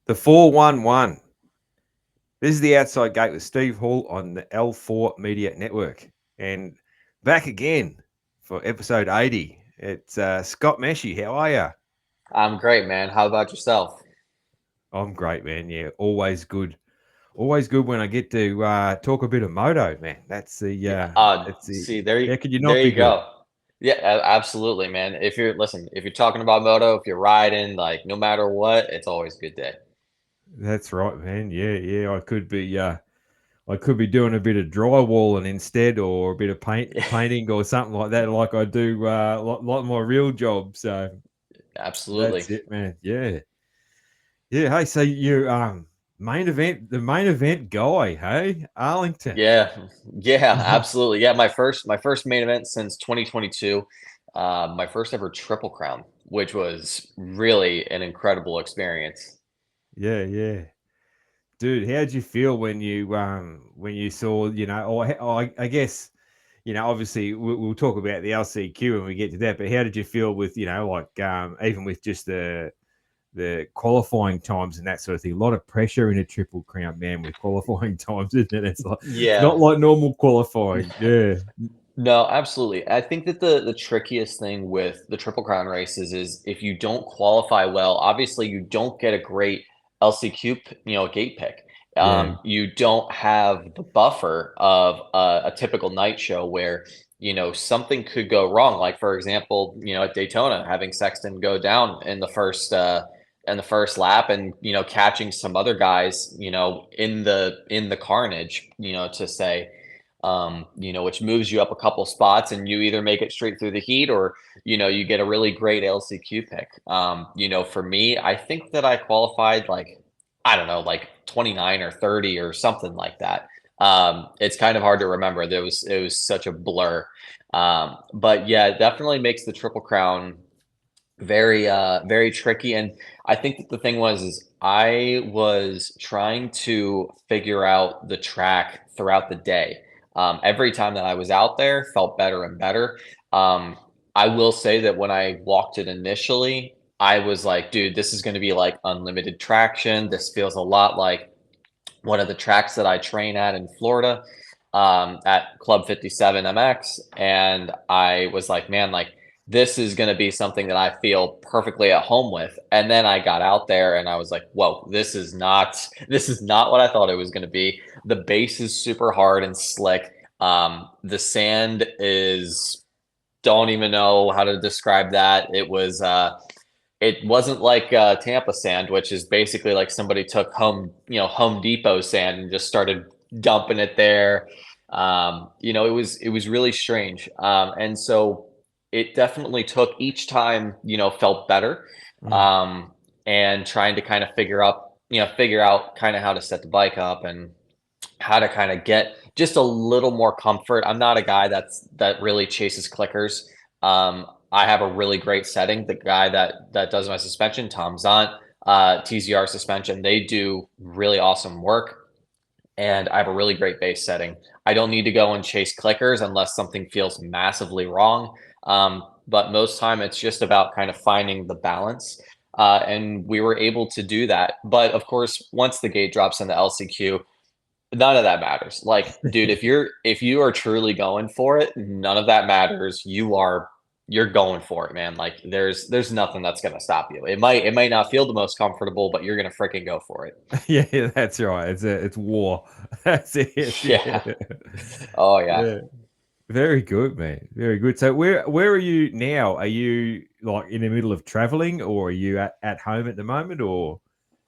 The 411. This is the Outside Gate with Steve Hall on the L4 Media Network. And back again for episode 80. It's Scott Meshey. How are you? I'm great, man. How about yourself? I'm great, man. Yeah, always good. Always good when I get to talk a bit of moto, man. Yeah. That's the. See, there, How could you there not be you good? go. Yeah, absolutely, man. If you're talking about moto, if you're riding, like no matter what, it's always a good day. That's right, man. Yeah. I could be doing a bit of drywalling instead, or a bit of painting, or something like that, like I do, like my real job. So Absolutely. that's it, man. Yeah. Hey, so you the main event guy, hey, Arlington. Yeah, yeah, absolutely. Yeah, my first main event since 2022. My first ever Triple Crown, which was really an incredible experience. Yeah. Dude, how'd you feel when you saw, I guess, obviously we'll talk about the LCQ when we get to that, but how did you feel with, like even with just the qualifying times and that sort of thing? A lot of pressure in a Triple Crown, man, with qualifying times, isn't it? It's Yeah. not like normal qualifying. Yeah. No, absolutely. I think that the trickiest thing with the Triple Crown races is if you don't qualify well, obviously you don't get a great LCQ, gate pick. Yeah. You don't have the buffer of a typical night show where, something could go wrong. Like for example, at Daytona, having Sexton go down in the first lap and, catching some other guys, in the carnage, to say which moves you up a couple spots and you either make it straight through the heat or, you get a really great LCQ pick. For me, I think that I qualified like, I don't know, like 29 or 30 or something like that. It's kind of hard to remember. It was such a blur. But yeah, it definitely makes the Triple Crown very tricky. And I think that the thing was is I was trying to figure out the track throughout the day. Every time that I was out there felt better and better. um, I will say that when I walked it initially, I was like, dude, this is going to be like unlimited traction. This feels a lot like one of the tracks that I train at in Florida, at Club 57 MX. And I was like, man, like this is going to be something that I feel perfectly at home with. And then I got out there and I was like, whoa, this is not what I thought it was going to be. The base is super hard and slick. The sand is, don't even know how to describe that. It wasn't like Tampa sand, which is basically like somebody took Home Depot sand and just started dumping it there. It was really strange, and so it definitely took each time. Felt better, Mm. um, and trying to kind of figure out kind of how to set the bike up and how to kind of get just a little more comfort. I'm not a guy that really chases clickers. I have a really great setting. The guy that does my suspension, Tom Zant, TZR suspension, they do really awesome work, and I have a really great base setting. I don't need to go and chase clickers unless something feels massively wrong. But most time it's just about kind of finding the balance. And we were able to do that. But of course, once the gate drops in the LCQ, none of that matters. Like, dude, if you are truly going for it, none of that matters. You're going for it, man. Like there's nothing that's gonna stop you. It might not feel the most comfortable, but you're gonna freaking go for it. Yeah, that's right. It's war. That's it. Yeah. Yeah. Oh yeah. Yeah. Very good, man. Very good. So where are you now? Are you like in the middle of traveling, or are you at home at the moment, or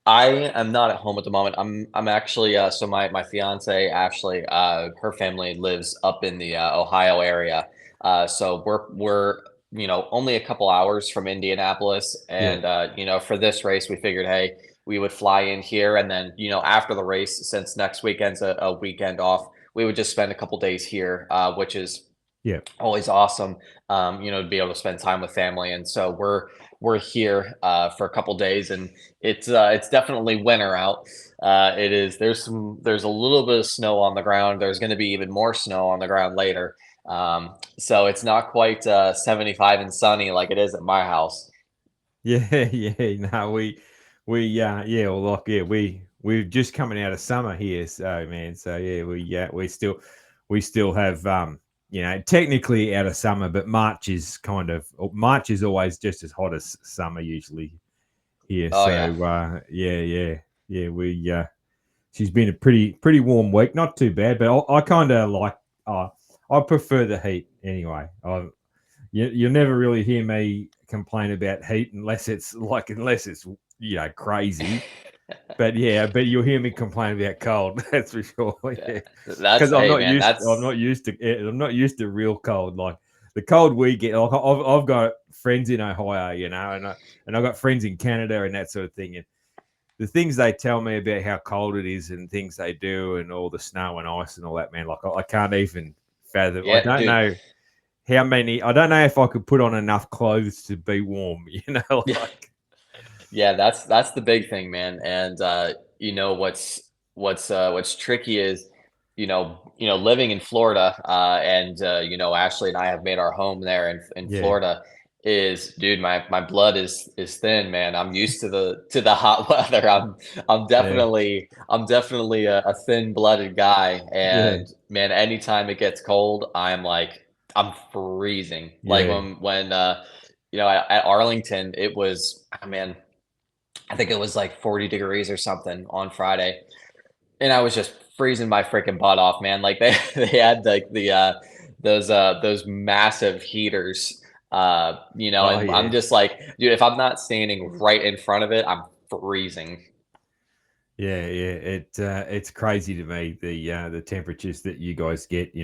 I am not at home at the moment. I'm actually so my fiance Ashley, her family lives up in the Ohio area. So we're only a couple hours from Indianapolis, yeah. and for this race we figured, hey, we would fly in here, and then after the race, since next weekend's a weekend off, we would just spend a couple days here, which is Yeah. always awesome, to be able to spend time with family. And so we're here for a couple days, and it's definitely winter out. It is. There's a little bit of snow on the ground. There's going to be even more snow on the ground later. So it's not quite 75 and sunny like it is at my house. Yeah, yeah. No, well, like, yeah, we're just coming out of summer here, so man, so yeah, we still have, technically out of summer, but March is always just as hot as summer usually here. Oh So yeah. yeah, she's been a pretty warm week, not too bad, but I kind of like, uh, I prefer the heat anyway. You'll never really hear me complain about heat unless it's crazy. But yeah, but you'll hear me complain about cold. That's for sure. Yeah. Yeah, That's because I'm hey not man, used. I'm that's not used to. I'm not used to real cold. Like the cold we get. Like I've got friends in Ohio, and I've got friends in Canada and that sort of thing. And the things they tell me about how cold it is and things they do and all the snow and ice and all that, man. Like I can't even fathom. I yeah, don't dude. know how many. I don't know if I could put on enough clothes to be warm. Yeah. Like Yeah, that's the big thing, man. And what's tricky is, living in Florida, and Ashley and I have made our home there in yeah, Florida. Is dude, my blood is thin, man. I'm used to the hot weather. yeah, I'm definitely a thin-blooded guy, yeah, and man, anytime it gets cold, I'm freezing. Like yeah, when at Arlington, it was, man, I think it was like 40 degrees or something on Friday, and I was just freezing my freaking butt off, man. Like they had like those massive heaters, oh and I'm yeah, just like, dude, if I'm not standing right in front of it, I'm freezing. yeah. It's crazy to me the temperatures that you guys get.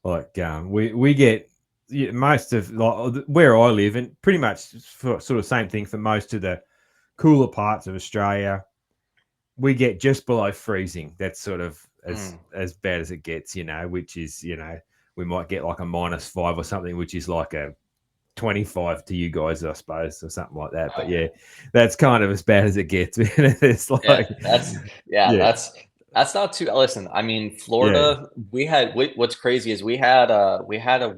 Like we get, most of, like, where I live, and pretty much sort of same thing for most of the cooler parts of Australia. We get just below freezing. That's sort of as Mm. as bad as it gets, which is, we might get like a -5 or something, which is like a 25 to you guys, I suppose, or something like that. Oh But yeah. yeah, that's kind of as bad as it gets. It's Yeah, like, yeah, that's not too. Listen, I mean, yeah, Florida. What's crazy is we had a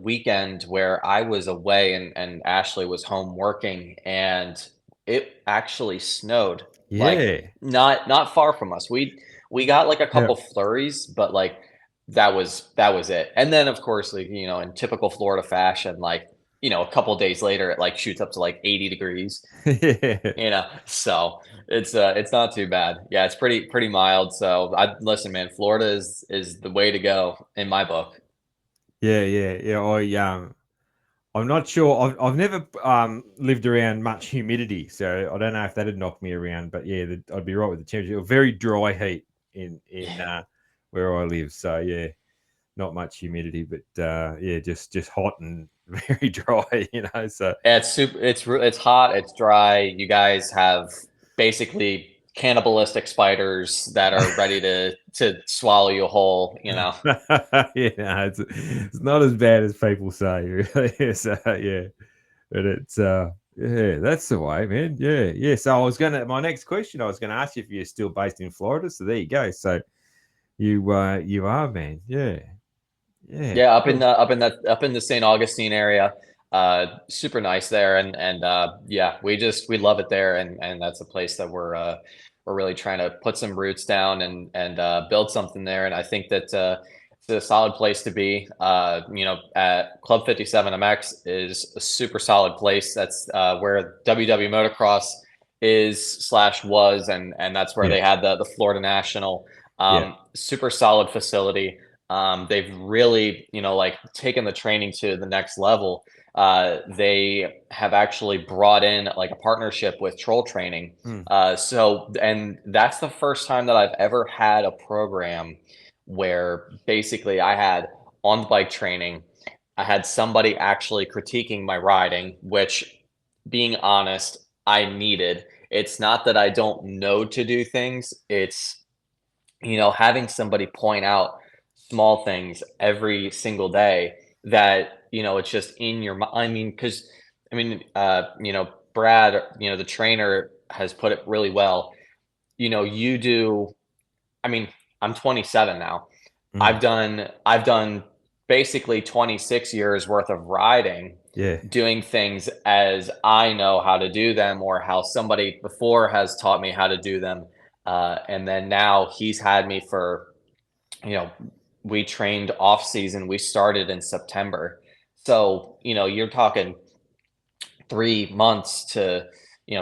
weekend where I was away and Ashley was home working, and it actually snowed. Like yeah, not far from us. We got like a yeah, couple flurries, but like that was it. And then of course, like in typical Florida fashion, like a couple days later, it like shoots up to like 80 degrees. yeah. So it's not too bad. Yeah, it's pretty mild. So I listen, man, Florida is the way to go in my book. Yeah. I'm not sure. I've never lived around much humidity, so I don't know if that'd knock me around. But yeah, I'd be right with the temperature. Very dry heat in Yeah. where I live. So yeah, not much humidity, but yeah, just hot and very dry. So It's super it's hot, it's dry. You guys have basically cannibalistic spiders that are ready to swallow you whole. yeah, it's not as bad as people say. Really. So yeah, but it's yeah, that's the way, man. Yeah. So my next question, I was gonna ask you if you're still based in Florida. So there you go. So you are, man. Yeah, Yeah, cool. up in the St. Augustine area. Super nice there, and yeah, we love it there, and that's a place that we're really trying to put some roots down and build something there. And I think that it's a solid place to be. At Club 57 MX is a super solid place. That's where WW Motocross is slash was, and that's where Yeah, they had the Florida National. yeah. Super solid facility. They've really, like taken the training to the next level. They have actually brought in like a partnership with Troll Training. Hmm. And that's the first time that I've ever had a program where basically I had on the bike training, I had somebody actually critiquing my riding, which, being honest, I needed. It's not that I don't know to do things, it's having somebody point out small things every single day that, it's just in your mind. I mean, because, Brad, the trainer has put it really well. You do, I mean, I'm 27 now. Hmm. I've done basically 26 years worth of riding. Yeah. doing things as I know how to do them or how somebody before has taught me how to do them. And then now he's had me for, you know, we trained off season. We started in September. So, you're talking 3 months to,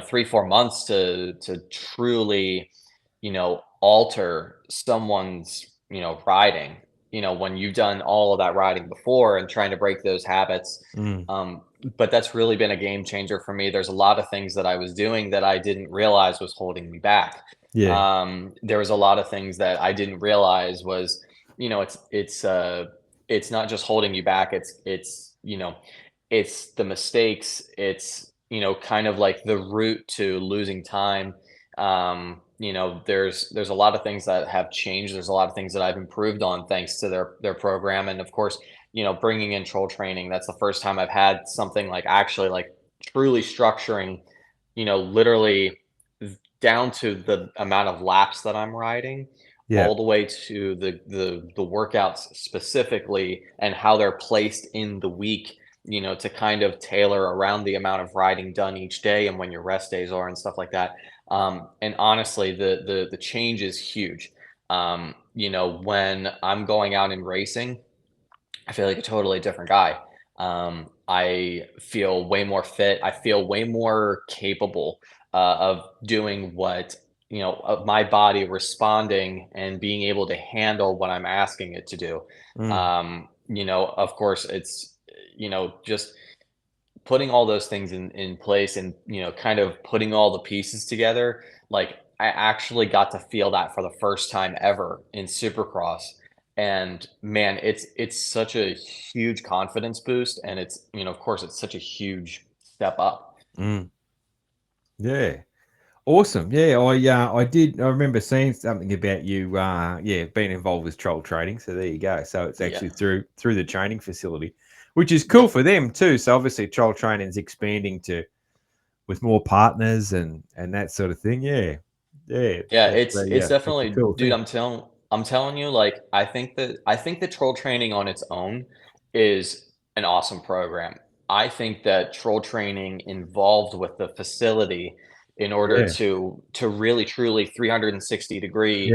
3, 4 months to truly, alter someone's, riding, when you've done all of that riding before and trying to break those habits. Mm. Um, but that's really been a game changer for me. There's a lot of things that I was doing that I didn't realize was holding me back. Yeah. There was a lot of things that I didn't realize was, it's not just holding you back. It's the mistakes. It's, kind of like the route to losing time. There's a lot of things that have changed. There's a lot of things that I've improved on thanks to their program, and of course, bringing in troll training. That's the first time I've had something like actually like truly structuring, literally down to the amount of laps that I'm riding, Yeah. all the way to the workouts specifically and how they're placed in the week, to kind of tailor around the amount of riding done each day and when your rest days are and stuff like that. And honestly, the change is huge. When I'm going out and racing, I feel like a totally different guy. I feel way more fit. I feel way more capable of doing what, of my body responding and being able to handle what I'm asking it to do. Mm. Of course, it's, just putting all those things in place and, kind of putting all the pieces together. Like I actually got to feel that for the first time ever in Supercross. And man, it's such a huge confidence boost. And it's, of course, it's such a huge step up. Mm. Yeah. Awesome. Yeah, I remember seeing something about you being involved with troll training. So there you go. So it's Yeah. actually through the training facility, which is cool Yep. for them too. So obviously troll training is expanding to with more partners and that sort of thing. Yeah. Yeah. Yeah, That's it's that's a definitely, cool dude, thing. I'm telling you, like, I think that troll training on its own is an awesome program. I think that troll training involved with the facility in order Yeah. to really truly 360 degree,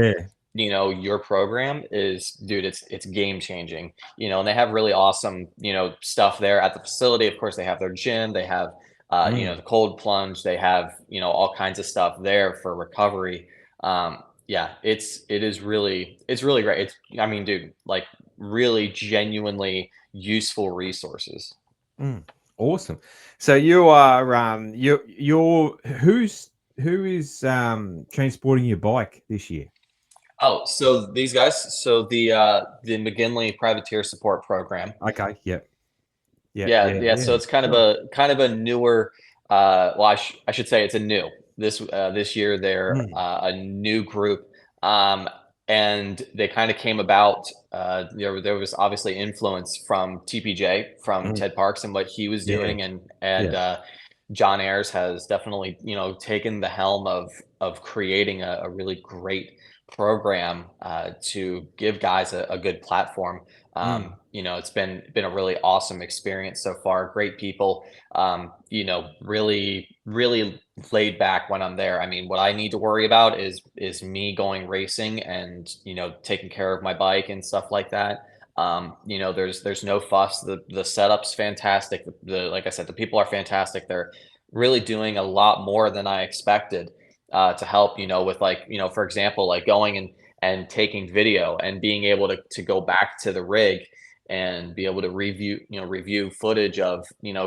Yeah. your program is, dude, it's game changing. And they have really awesome, stuff there at the facility. Of course, they have their gym, they have Mm. the cold plunge, they have, all kinds of stuff there for recovery. Yeah, it's really great. I mean, dude, like really genuinely useful resources. Mm. Awesome. So you are you're who is transporting your bike this year? Oh, so these guys, so the McGinley Privateer Support Program. Okay. Yep. Yeah. Yeah, Yeah. yeah. So Yeah. it's kind of Cool. a newer. Well, I should say it's a new this year. They're Mm. a new group, um, and they kind of came about. There was obviously influence from TPJ, from Mm. Ted Parks and what he was Yeah. doing, and Yeah. John Ayers has definitely, taken the helm of creating a really great program to give guys a good platform. Mm. It's been a really awesome experience so far. Great people, really really laid back when I'm there. I mean, what I need to worry about is me going racing and, taking care of my bike and stuff like that. There's no fuss. The setup's fantastic. The Like I said, the people are fantastic. They're really doing a lot more than I expected to help. With like, for example, like going and taking video and being able to go back to the rig and be able to review footage of,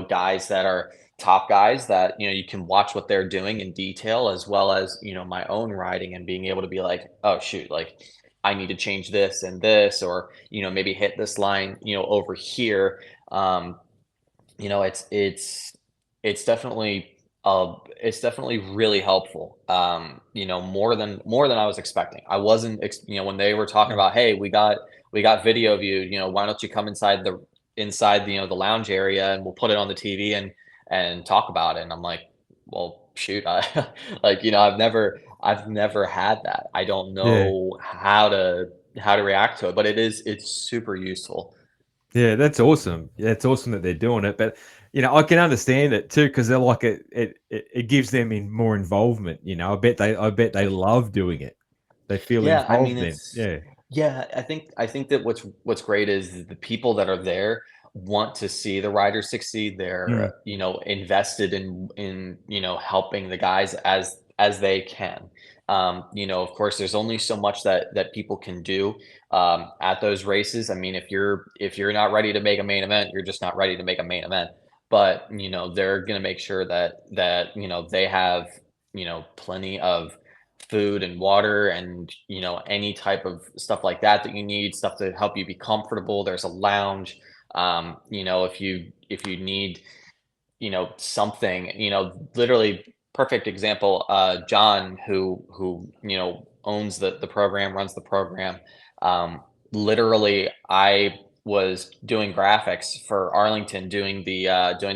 guys that are top guys that, you can watch what they're doing in detail, as well as, my own riding and being able to be like, oh shoot, like I need to change this and this, or, maybe hit this line, over here. um you know it's definitely it's definitely really helpful, more than I was expecting. I wasn't when they were talking Mm. about, hey, we got video of you, why don't you come inside the, the lounge area, and we'll put it on the TV and talk about it. And I'm like, well, shoot, I like, I've never had that. I don't Yeah. know how to react to it, but it's super useful. Yeah. That's awesome. Yeah, it's awesome that they're doing it. But I can understand it too because they're like it gives them in more involvement. I bet they love doing it. They feel Yeah, I mean, involved then. Yeah. I think that what's great is the people that are there want to see the riders succeed. Mm, They're, invested in, helping the guys as they can. Of course, there's only so much that people can do at those races. I mean, if you're not ready to make a main event, you're just not ready to make a main event. But they're gonna make sure that they have plenty of food and water and any type of stuff like that you need, stuff to help you be comfortable. There's a lounge. If you need something, literally perfect example, John, who owns the program, runs the program. um Literally, I was doing graphics for Arlington, doing the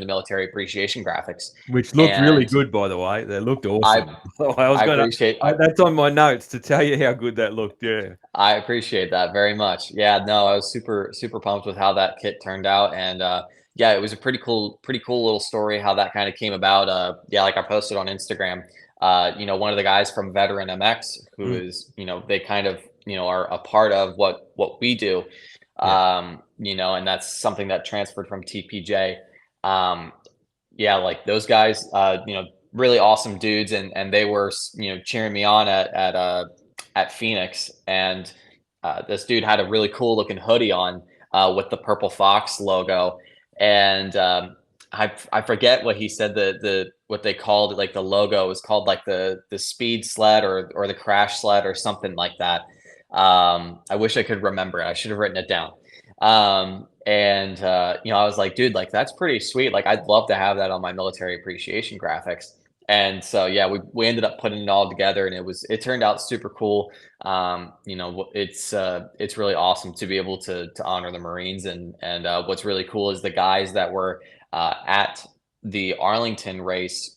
military appreciation graphics. which looked really And good, by the way. They looked i awesome. I was i gonna. appreciate That's on my notes to tell you how good that looked. Yeah. I appreciate that very much. Yeah, no, I was super super pumped with how that kit turned out, and yeah, it was a pretty cool little story how that kind of came about. Yeah, like I posted on Instagram. One of the guys from Veteran MX, who Mm, is they kind of are a part of what we do. yeah. And that's something that transferred from TPJ. Um, yeah, like those guys, really awesome dudes, and they were cheering me on at Phoenix. And this dude had a really cool looking hoodie on with the Purple Fox logo. And I forget what he said, the what they called it, like the logo was called like the speed sled or the crash sled or something like that. I wish I could remember it. I should have written it down. And I was like, dude, like that's pretty sweet. Like I'd love to have that on my military appreciation graphics. And so yeah, we ended up putting it all together, and it turned out super cool. It's really awesome to be able to honor the Marines. And what's really cool is the guys that were at the Arlington race.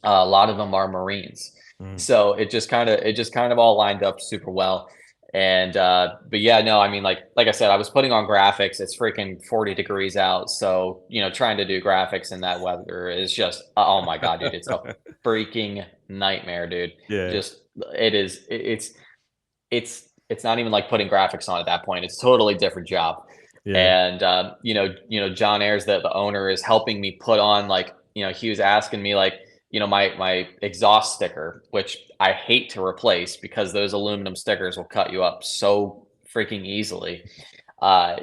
A lot of them are Marines, Mm. so it just kind of all lined up super well. And but yeah, no, I mean, like I said, I was putting on graphics. It's freaking 40 degrees out, so trying to do graphics in that weather is just, oh my god, dude, it's a freaking nightmare, dude. Yeah. Just it is. It's not even like putting graphics on at that point. It's a totally different job. Yeah. And John Ayers, the owner, is helping me put on, like, he was asking me, like, my exhaust sticker, which I hate to replace because those aluminum stickers will cut you up so freaking easily.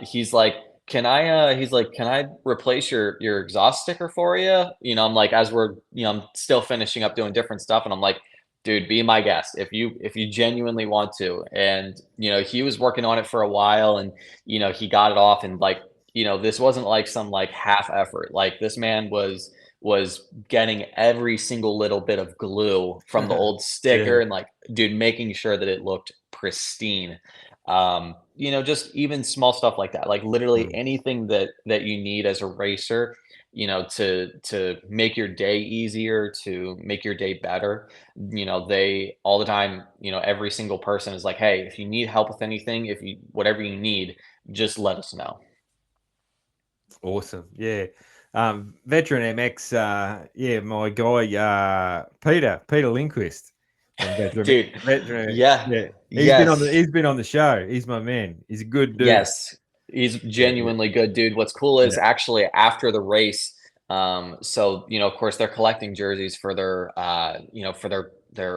He's like, can I replace your exhaust sticker for you? I'm like, as we're, I'm still finishing up doing different stuff, and I'm like, dude, be my guest if you genuinely want to. And he was working on it for a while, and he got it off. And like, this wasn't like some like half effort. Like this man was getting every single little bit of glue from the old Yeah. sticker, and like, dude, making sure that it looked pristine. Just even small stuff like that, like literally Mm. anything that you need as a racer, to make your day easier, to make your day better. They all the time, every single person is like, hey, if you need help with anything, if you whatever you need, just let us know. Awesome. Yeah. Veteran MX, yeah, my guy, Peter Lindquist from Dude, Veteran. yeah, Yeah. yes. He's been on the show. He's my man. He's a good dude. Yes, he's Yeah, yeah, genuinely good, dude. What's cool is yeah, actually after the race, so of course they're collecting jerseys for their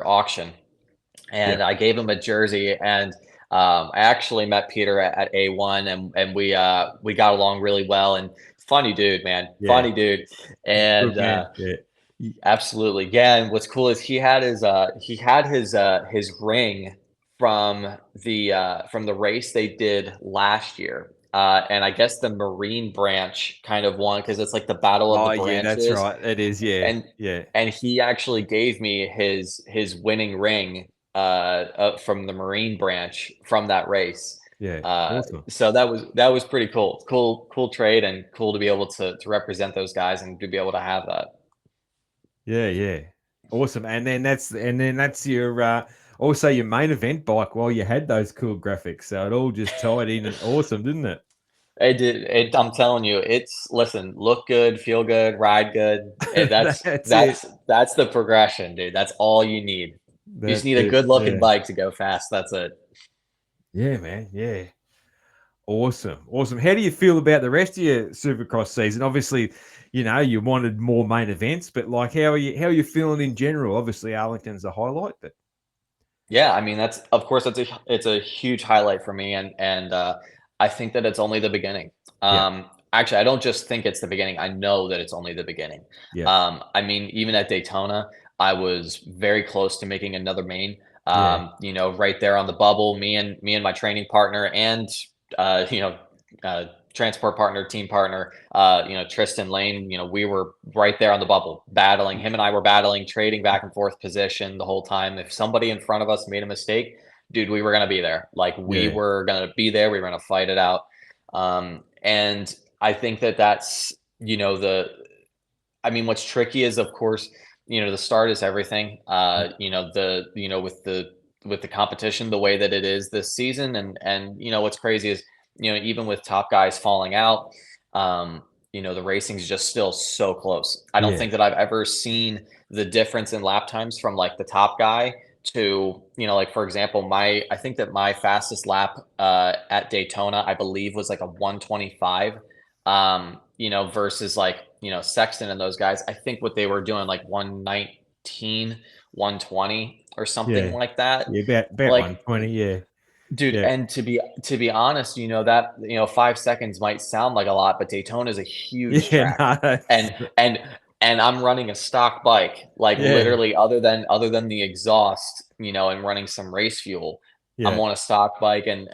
auction, yeah, and I gave him a jersey. And I actually met Peter at A1, and we got along really well. And funny dude, man, yeah. funny dude. Good And man. Yeah. absolutely, yeah. And what's cool is he had his ring from the race they did last year. And I guess the Marine branch kind of won because it's like the battle of the Oh, yeah, that's branches. right. It is. Yeah, and yeah, and he actually gave me his winning ring from the Marine branch from that race. yeah. Awesome. So that was pretty cool trade, and cool to be able to represent those guys and to be able to have that. Yeah, yeah. Awesome. And then that's your also your main event bike while you had those cool graphics. So it all just tied in and awesome, didn't it? It did. I'm telling you, it's listen, look good, feel good, ride good. That's That's it. that's that's the progression, dude. That's all you need. You just That's need a it. good looking Yeah. bike to go fast. That's it. Yeah, man. Yeah. Awesome. Awesome. How do you feel about the rest of your Supercross season? Obviously, you wanted more main events, but like how are you feeling in general? Obviously, Arlington's a highlight, but Yeah, I mean that's of course it's a huge highlight for me, and I think that it's only the beginning. yeah, Actually, I don't just think it's the beginning. I know that it's only the beginning. yeah, I mean, even at Daytona, I was very close to making another main. yeah, Right there on the bubble, me and my training partner and uh, you know, uh, transport partner, team partner, Tristan Lane, we were right there on the bubble, battling. Him and I were battling, trading back and forth position the whole time. If somebody in front of us made a mistake, dude, we were gonna be there. Like we yeah, were gonna be there. We were gonna fight it out. And I think that that's the. I mean, what's tricky is, of course, the start is everything. With the competition the way that it is this season, and what's crazy is, even with top guys falling out, the racing's just still so close. I don't yeah, think that I've ever seen the difference in lap times from like the top guy to, like for example, I think that my fastest lap at Daytona, I believe, was like a 125. Versus like, Sexton and those guys, I think what they were doing like 119, 120 or something yeah, like that. yeah. About Like, 120. Yeah, dude, yeah, and to be honest, that 5 seconds might sound like a lot, but Daytona is a huge yeah. track. No, And and and I'm running a stock bike, like yeah, literally other than the exhaust, and running some race fuel. I'm yeah, on a stock bike and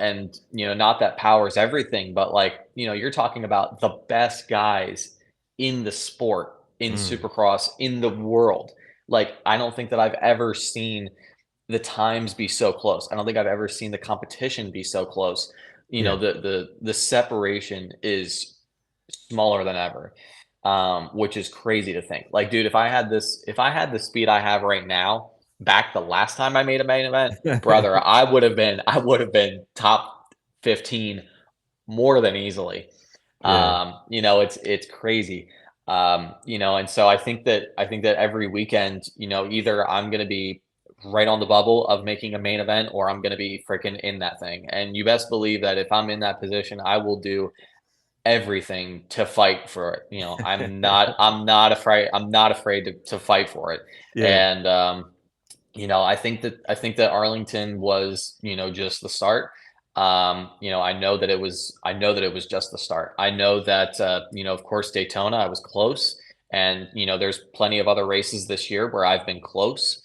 not that power's everything, but like, you're talking about the best guys in the sport, in mm, Supercross, in the world. Like, I don't think that I've ever seen the times be so close. I don't think I've ever seen the competition be so close. yeah, The separation is smaller than ever, which is crazy to think. Like, dude, if I had the speed I have right now, back the last time I made a main event, brother, I would have been top 15 more than easily. yeah, It's crazy. And so I think that every weekend, either I'm gonna be right on the bubble of making a main event or I'm gonna be freaking in that thing. And you best believe that if I'm in that position, I will do everything to fight for it. I'm not afraid to fight for it. yeah, And I think that Arlington was, just the start. I know that it was just the start. I know that of course Daytona, I was close, and there's plenty of other races this year where I've been close.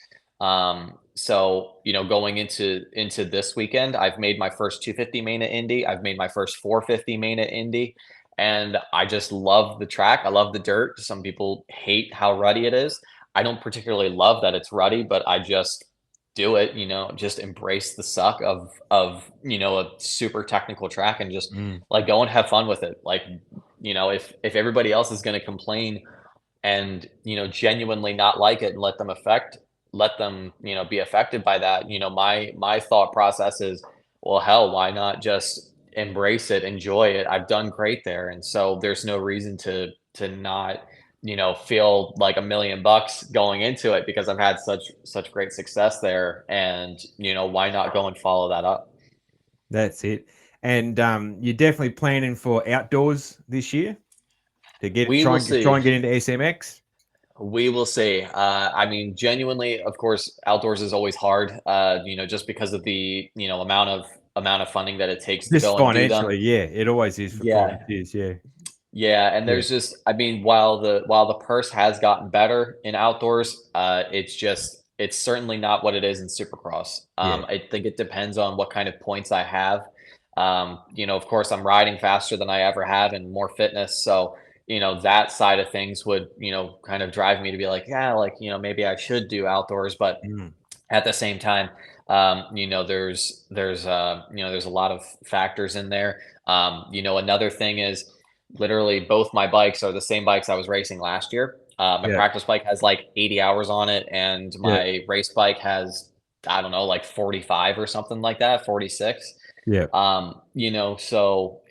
So going into this weekend, I've made my first 250 main at Indy. I've made my first 450 main at Indy, and I just love the track. I love the dirt. Some people hate how ruddy it is. I don't particularly love that it's ruddy, but I just do it, just embrace the suck of a super technical track and just mm, like go and have fun with it. Like, if everybody else is going to complain and, genuinely not like it and let them, be affected by that, my thought process is, well, hell, why not just embrace it, enjoy it? I've done great there. And so there's no reason to not, feel like $1,000,000 going into it because I've had such great success there. And, why not go and follow that up? that's it. And you're definitely planning for outdoors this year to get We try will and try see. and get into SMX. We will see. I mean, genuinely, of course, outdoors is always hard. Just because of the amount of funding that it takes to Just go and do them. financially, yeah, it always is for Yeah, volunteers. Yeah, yeah, and yeah, there's just, I mean, while the purse has gotten better in outdoors, it's certainly not what it is in Supercross. yeah. I think it depends on what kind of points I have. Of course, I'm riding faster than I ever have and more fitness, so that side of things would kind of drive me to be like, yeah, like maybe I should do outdoors, but Mm, at the same time, there's a lot of factors in there. Another thing is literally both my bikes are the same bikes I was racing last year. My yeah, practice bike has like 80 hours on it, and yeah, my race bike has, I don't know, like 45 or something like that, 46. yeah, So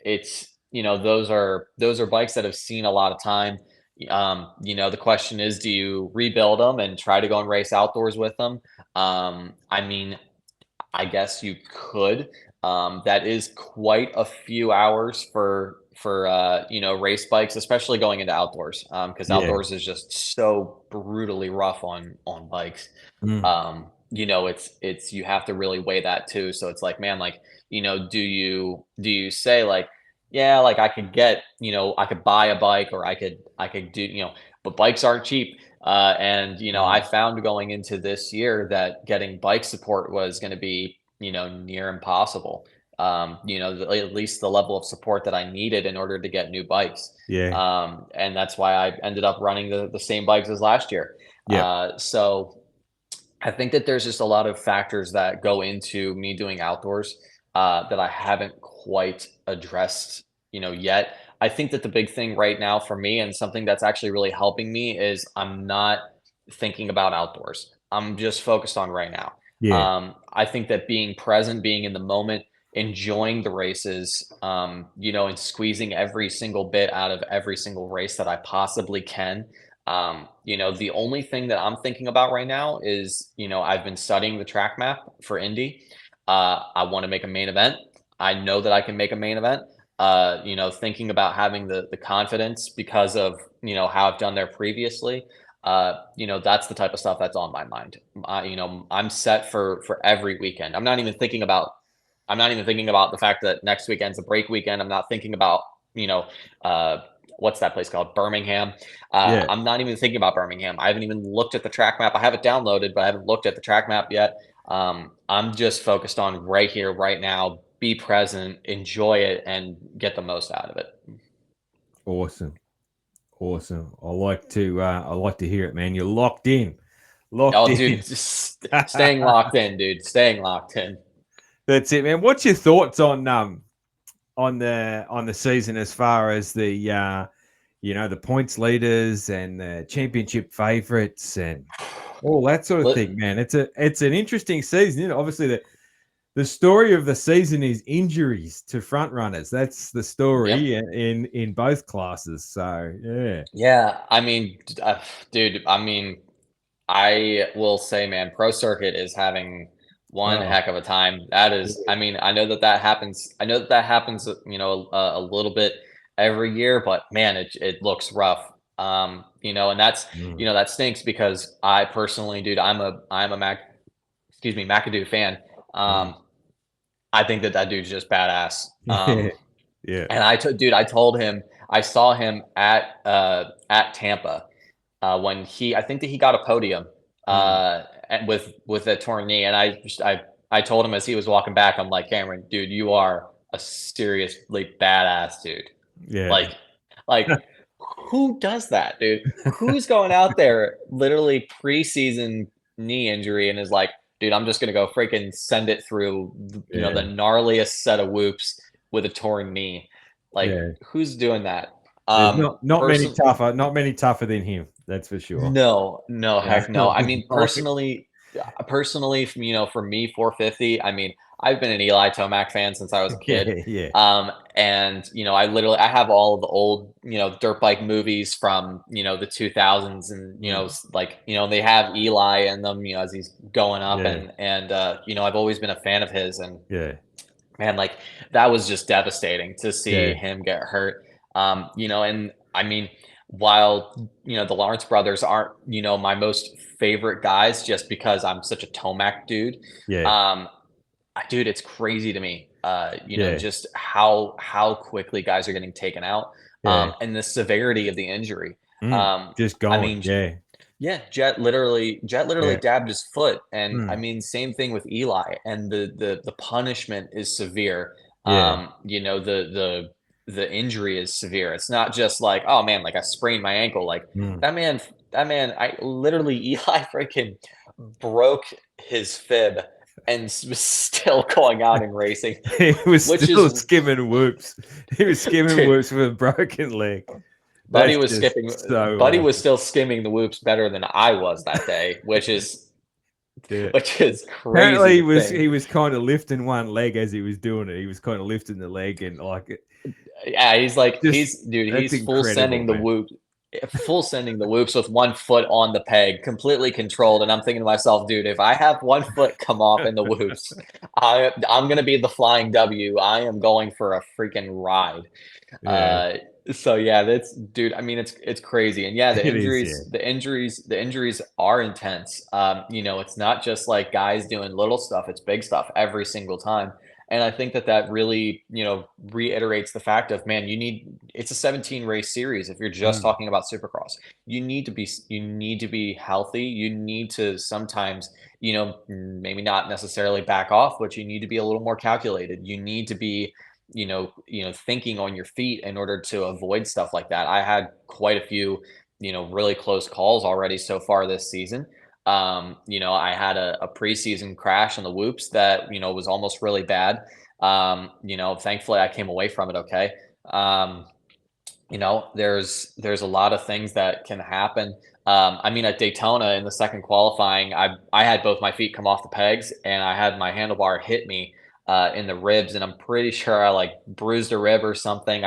those are bikes that have seen a lot of time. The question is, do you rebuild them and try to go and race outdoors with them? I mean, I guess you could. That is quite a few hours for race bikes, especially going into outdoors. Because Yeah. outdoors is just so brutally rough on bikes. Mm. It's you have to really weigh that too. So it's like, man, like, do you say like, yeah, like I could get, I could buy a bike, or I could do, but bikes aren't cheap. And I Mm. found going into this year that getting bike support was going to be, near impossible. At least the level of support that I needed in order to get new bikes. Yeah. And that's why I ended up running the same bikes as last year. Yep. So I think that there's just a lot of factors that go into me doing outdoors that I haven't quite addressed, yet. I think that the big thing right now for me, and something that's actually really helping me, is I'm not thinking about outdoors. I'm just focused on right now. Yeah. I think that being present, being in the moment, enjoying the races, and squeezing every single bit out of every single race that I possibly can. The only thing that I'm thinking about right now is, I've been studying the track map for Indy. I want to make a main event. I know that I can make a main event. Thinking about having the confidence because of, how I've done there previously. That's the type of stuff that's on my mind. I'm set for every weekend. I'm not even thinking about the fact that next weekend's a break weekend. I'm not thinking about, you know, uh, what's that place called? Birmingham. Yeah. I'm not even thinking about Birmingham. I haven't even looked at the track map. I have it downloaded, but I haven't looked at the track map yet. I'm just focused on right here, right now. Be present, enjoy it, and get the most out of it. Awesome. Awesome. I like to hear it, man. You're locked in. Locked Oh, in. dude, just staying locked in, dude. Staying locked in. That's it, man. What's your thoughts on the season as far as the points leaders and the championship favorites and all that sort of Let- thing, man? It's an interesting season. Obviously, the story of the season is injuries to front runners. That's the Yep. story in both classes. So yeah. Yeah. I mean, dude. I mean, I will say, man, Pro Circuit is having one Oh, heck of a time. That is, yeah. I mean, I know that happens. I know that happens, a little bit every year, but man, it looks rough. And Mm. that stinks because I personally, dude, I'm a McAdoo fan. Mm. Um, I think that dude's just badass. Yeah. And I told him I saw him at Tampa when I think that he got a podium Mm. with a torn knee, and I told him as he was walking back, I'm like, Cameron, dude, you are a seriously badass dude. Yeah. Like, who does that, dude? Who's going out there literally preseason knee injury and is like, dude, I'm just gonna go freaking send it through, the Yeah. gnarliest set of whoops with a torn knee. Like, Yeah. who's doing that? There's not many Person, tougher than him. That's for sure. no, no, Yeah. heck no. I mean, personally, for me, 450. I mean, I've been an Eli Tomac fan since I was a kid. Yeah. Yeah. And I have all of the old, dirt bike movies from, the 2000s, and Mm. they have Eli in them, as he's going up, Yeah. and I've always been a fan of his, and Yeah. man, like that was just devastating to see Yeah. him get hurt. And I mean, while the Lawrence brothers aren't my most favorite guys, just because I'm such a Tomac dude. Yeah. Um, dude, it's crazy to me. Yeah. Just how quickly guys are getting taken out, Yeah. and the severity of the injury. Mm. Um, Just I gone. mean, Yeah. yeah, Jet literally Yeah. dabbed his foot, and I Mm. mean, same thing with Eli, and the punishment is severe. Yeah. The injury is severe. It's not just like, oh man, like I sprained my ankle. Like Mm. that man, I literally Eli freaking broke his fib and was still going out and racing, He was which still is, skimming whoops. He was skimming dude, whoops with a broken leg. That's just so Buddy was awesome. still skimming the whoops better than I was that day, which is Yeah. which is Apparently, crazy to he think. was kind of lifting one leg as he was doing it. He was kind of lifting the leg and like it. Yeah, Just that's he's full incredible, sending the man. whoop, full sending the whoops with 1 foot on the peg, completely controlled. And I'm thinking to myself, dude, if I have 1 foot come off in the whoops, I'm gonna be the flying W. I am going for a freaking ride. Yeah, Uh, so yeah, that's dude. I mean, it's crazy, and yeah, it is. Yeah. the injuries are intense. It's not just like guys doing little stuff; it's big stuff every single time. And I think that really, reiterates the fact of man, it's a 17 race series. If you're just Mm, talking about Supercross, you need to be healthy. You need to sometimes, maybe not necessarily back off, but you need to be a little more calculated. You need to be thinking on your feet in order to avoid stuff like that. I had quite a few, really close calls already so far this season. I had a preseason crash on the whoops that, was almost really bad. Thankfully I came away from it okay. Um, there's a lot of things that can happen. I mean, at Daytona in the second qualifying, I had both my feet come off the pegs and I had my handlebar hit me in the ribs, and I'm pretty sure I like bruised a rib or something.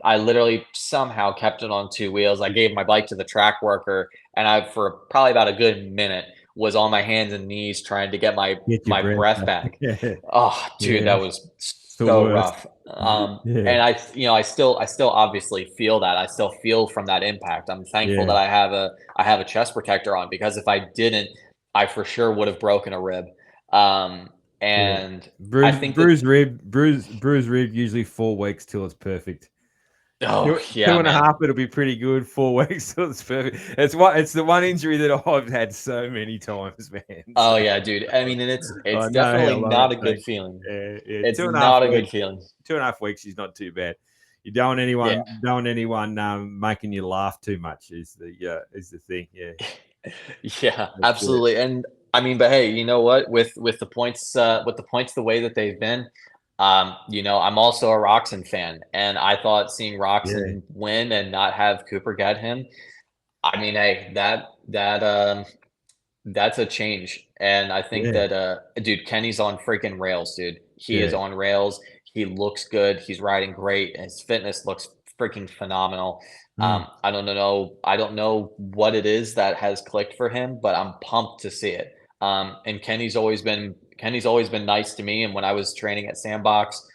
I literally somehow kept it on 2 wheels. I gave my bike to the track worker, and I for probably about a good minute was on my hands and knees trying to get my get your my breath breath back. back. Yeah, Oh, dude, yeah. that was It's the so worst. rough. Yeah, And I still obviously feel that. I still feel from that impact. I'm thankful yeah, that I have a chest protector on because if I didn't, I for sure would have broken a rib. Um, yeah. and I think that Bruised rib. Usually 4 weeks till it's perfect. oh Two yeah, and a man. half, it'll be pretty good. 4 weeks, till it's perfect. It's the one injury that I've had so many times, man. Oh So yeah, dude. I mean, and it's I know definitely how long not it a good takes. feeling. Yeah, yeah. It's Two and a half not a good weeks. feeling. 2.5 weeks is not too bad. You Yeah. don't want anyone making you laugh too much is the thing. Yeah, Yeah, that's it. absolutely. And I mean, but hey, you know what? With the points the way that they've been, I'm also a Roxon fan, and I thought seeing Yeah, Roxon win and not have Cooper get him, I mean, hey, that's a change. And I think yeah, that dude, Kenny's on freaking rails, dude. He is yeah. on rails. He looks good. He's riding great. His fitness looks freaking phenomenal. Mm, I don't know what it is that has clicked for him, but I'm pumped to see it. And Kenny's always been nice to me. And when I was training at Sandbox,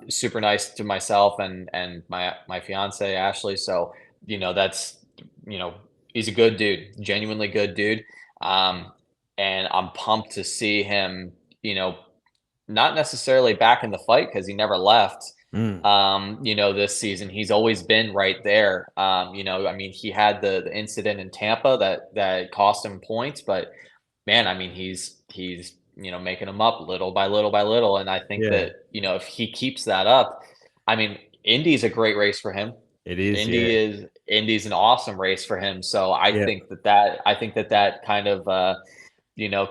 super nice to myself and my fiance Ashley. So, that's you know, he's a good dude, genuinely good dude. Um, and I'm pumped to see him, not necessarily back in the fight because he never left. mm. This season he's always been right there. I mean, he had the incident in Tampa that cost him points, but man, I mean, he's making them up little by little by little, and I think Yeah, that if he keeps that up, I mean, Indy's a great race for him. it is. Yeah, Indy's an awesome race for him. So yeah, I think that kind of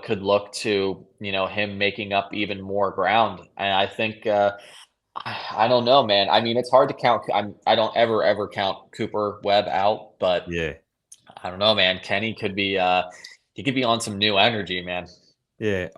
could look to him making up even more ground. And I think I don't know, man. I mean, it's hard to count. I don't ever count Cooper Webb out, but yeah, I don't know, man. Kenny could be he could be on some new energy, man. yeah.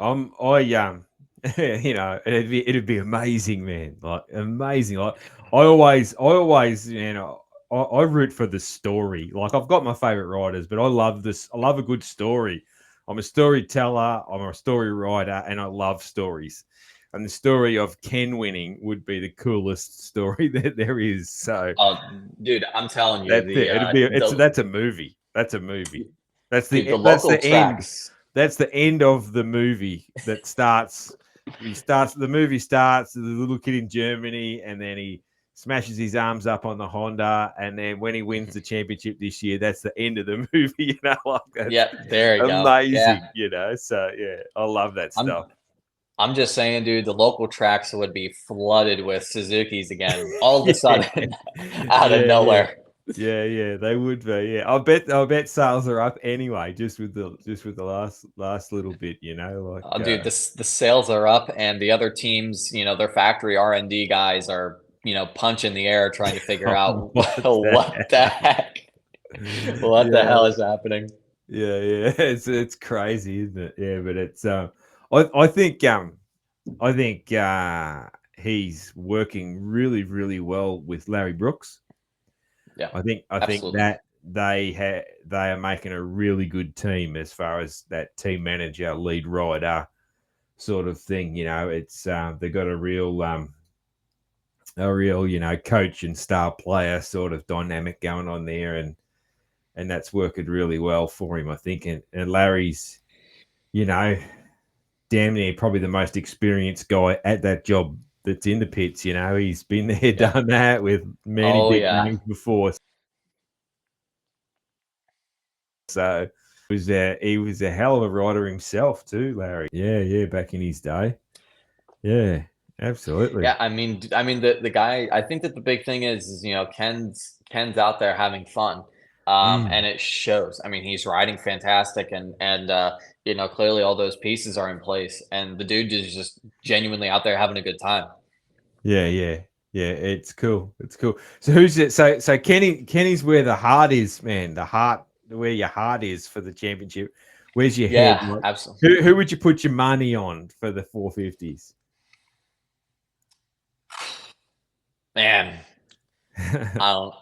It'd be amazing, man. Like amazing. Like I always, I root for the story. Like I've got my favorite writers, but I love this. I love a good story. I'm a storyteller. I'm a story writer, and I love stories. And the story of Ken winning would be the coolest story that there is. So Oh, dude, I'm telling you, that's it. That's a movie. That's a movie. the That's local the end. tracks. That's the end of the movie that starts. The movie starts, the little kid in Germany, and then he smashes his arms up on the Honda. And then when he wins the championship this year, that's the end of the movie. Like that's Yep, there you go. Yeah, amazing, So, yeah, I love that I'm stuff. I'm just saying, dude, the local tracks would be flooded with Suzuki's again, all of a Yeah, sudden, out of yeah. nowhere. Yeah, they would be. Yeah, I bet sales are up anyway, just with the last little bit, Oh, dude, the sales are up, and the other teams, their factory R&D guys are, punching the air trying to figure out what's what the that? heck, what the Yeah, hell is happening. Yeah. It's crazy, isn't it? Yeah, but it's I think he's working really, really well with Larry Brooks. Yeah, I think absolutely. that they are making a really good team as far as that team manager, lead rider sort of thing. It's they've got a real coach and star player sort of dynamic going on there, and that's working really well for him, I think. And Larry's, you know, damn near probably the most experienced guy at that job that's in the pits. He's been there, Yeah. done that with many Oh big yeah. names before. So he was a hell of a rider himself too, Larry. Yeah, back in his day. Yeah, Yeah, absolutely. I mean the guy. I think that the big thing is Ken's out there having fun, Mm. and it shows. I mean, he's riding fantastic, and clearly all those pieces are in place, and the dude is just genuinely out there having a good time. Yeah. It's cool. It's cool. So who's it? So Kenny's where the heart is, man. The heart, where your heart is for the championship. Where's your head? Yeah, Like, absolutely, who would you put your money on for the 450s? man. I don't.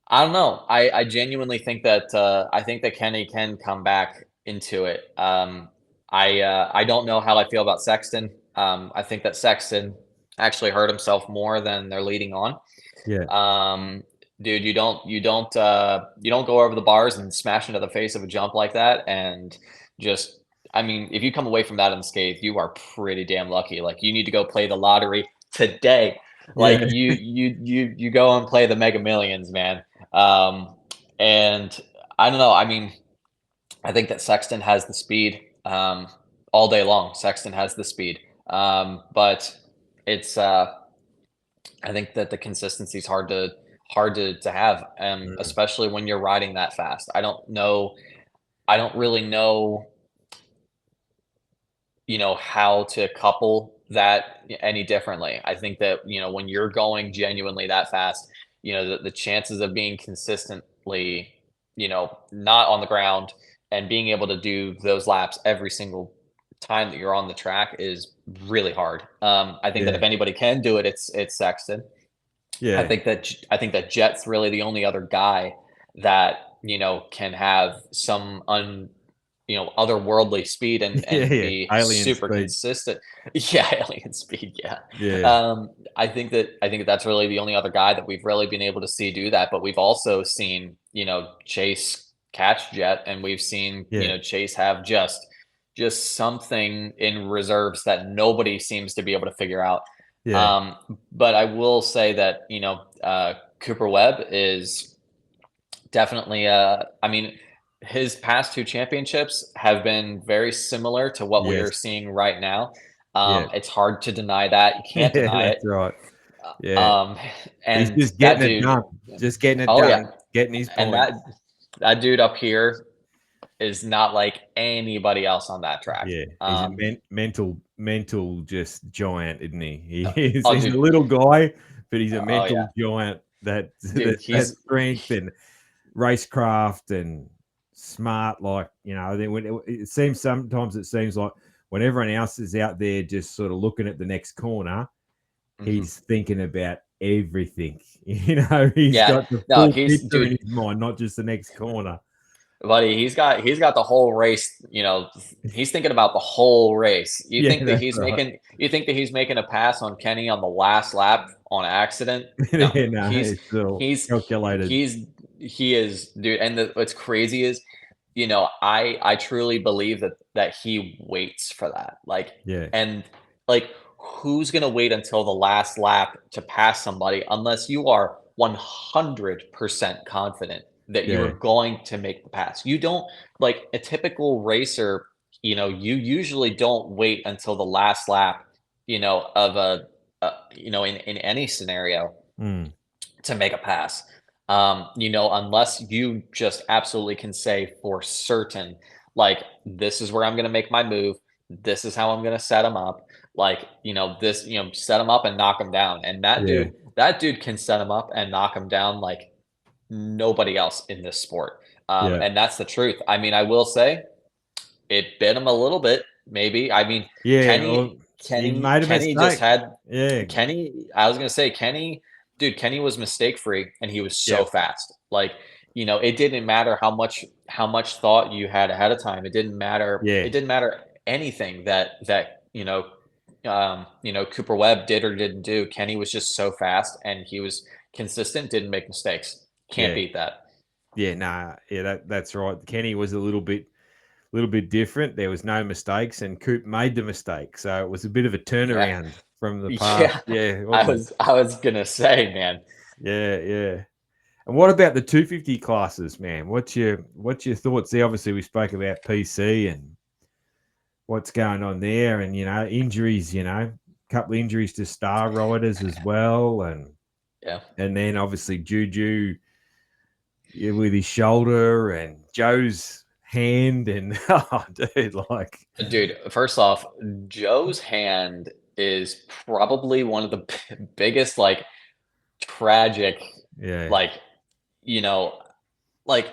I don't know. I genuinely think that Kenny can come back into it. I don't know how I feel about Sexton. I think that Sexton actually hurt himself more than they're leading on. Yeah, Dude, you don't go over the bars and smash into the face of a jump like that, and just I mean, if you come away from that unscathed, you are pretty damn lucky. Like you need to go play the lottery today. yeah, Like you go and play the Mega Millions, man. Um, and I don't know. I mean, I think that Sexton has the speed all day long. Sexton has the speed, but it's I think that the consistency is hard to have, mm, especially when you're riding that fast. I don't know. I don't really know, how to couple that any differently. I think that, when you're going genuinely that fast, the chances of being consistently, not on the ground and being able to do those laps every single time that you're on the track is really hard. I think that yeah, if anybody can do it, it's Sexton. yeah, I think that Jet's really the only other guy that can have some otherworldly speed and yeah. be Alien super speed. consistent. Yeah, alien speed. Yeah, Yeah, I think that's really the only other guy that we've really been able to see do that. But we've also seen Chase catch Jet, and we've seen yeah, Chase have just something in reserves that nobody seems to be able to figure out. yeah, Um, but I will say that Cooper Webb is definitely. I mean, his past two championships have been very similar to what we yes, are seeing right now. yeah, It's hard to deny that. You can't yeah. deny That's it. right. Yeah, Um, he's and just that getting it dude. done. Just getting it Oh done. yeah, Getting his and that points. that dude up here is not like anybody else on that track. Yeah, he's a mental just giant, isn't he? He Uh, is. oh He's a dude. little guy, but he's a Oh mental yeah, giant. That dude. that strength and racecraft and smart. Like I think it seems like when everyone else is out there just sort of looking at the next corner, Mhm. he's thinking about everything. He's Yeah. got the No, full he's picture in dude. his mind, not just the next corner. Buddy, he's got the whole race, he's thinking about the whole race. Yeah, that's right. You think that he's making a pass on Kenny on the last lap on accident? No. Yeah, no, He's it's all he's calculated. he is, dude, and what's crazy is, I truly believe that he waits for that. Like, Yeah, and like, who's gonna wait until the last lap to pass somebody unless you are 100% confident that you yeah, are going to make the pass? You don't, like a typical racer, you usually don't wait until the last lap, of in any scenario mm, to make a pass. Unless you just absolutely can say for certain, like, this is where I'm going to make my move. This is how I'm going to set him up. Like, set him up and knock him down. And yeah, that dude can set him up and knock him down like nobody else in this sport. Yeah. And that's the truth. I mean, I will say it bit him a little bit, maybe. I mean, Yeah. Kenny, He Kenny, made a Kenny just mistake. had Yeah. Kenny. I was gonna say Kenny, dude. Kenny was mistake free, and he was so Yep. fast. Like, it didn't matter how much thought you had ahead of time. It didn't matter. Yeah. It didn't matter anything that Cooper Webb did or didn't do. Kenny was just so fast, and he was consistent. Didn't make mistakes. Can't Yeah. beat that. Yeah. Nah. Yeah. That's right. Kenny was a little bit different. There was no mistakes, and Coop made the mistake, so it was a bit of a Yeah, turnaround from the past. yeah. Yeah, I wasn't it? was I was gonna say, man. Yeah, yeah. And what about the 250 classes, man? What's your thoughts there? Obviously, we spoke about PC and what's going on there, and injuries. A couple of injuries to star riders as well, Yeah. and then obviously Juju, yeah, with his shoulder and Joe's hand, and oh, dude, like, Dude, first off, Joe's hand is probably one of the biggest, like, tragic, yeah, like, you know, like,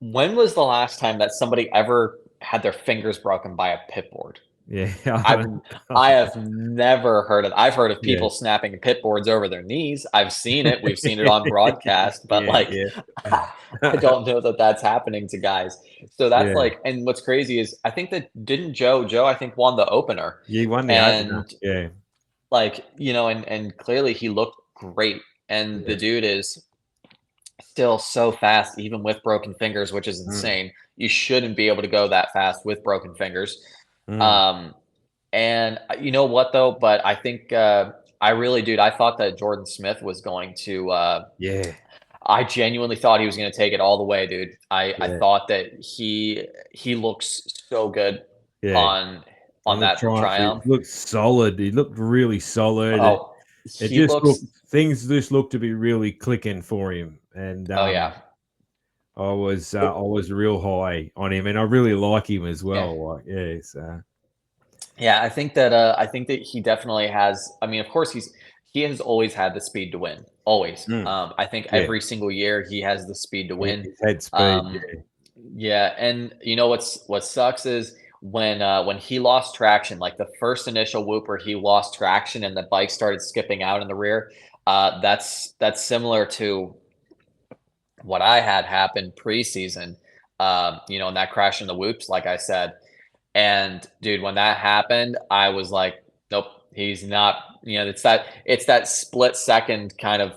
when was the last time that somebody ever had their fingers broken by a pit board? yeah, I've I have never heard of I've heard of yeah, people snapping pit boards over their knees. I've seen it. We've seen it on broadcast, but, yeah, like, yeah, I don't know that that's happening to guys. So that's yeah. like, and what's crazy is I think that didn't Joe I think won the opener, You won the opener. and, Yeah, like, and clearly he looked great, and yeah. the dude is still so fast even with broken fingers, which is Mm, insane. You shouldn't be able to go that fast with broken fingers. mm, Um, and you know what though? But I think I really, dude, I thought that Jordan Smith was going to. yeah, I genuinely thought he was going to take it all the way, dude. I yeah, thought that he looks so good yeah. on On the that Triumph, he Triumph. looked solid. He looked really solid. Oh, It he just looks. looked things just looked to be really clicking for him, and Oh yeah, I was real high on him, and I really like him as yeah. well. Like, yeah, so Yeah, I think that he definitely has. I mean, of course, he has always had the speed to win. Always. mm, I think yeah, every single year he has the speed to win. his head speed, Um, yeah, yeah, and what sucks is when he lost traction, like the first initial whoop where he lost traction and the bike started skipping out in the rear. That's similar to what I had happen preseason. In that crash in the whoops, like I said. And dude, when that happened, I was like, nope, he's not, it's that split second kind of,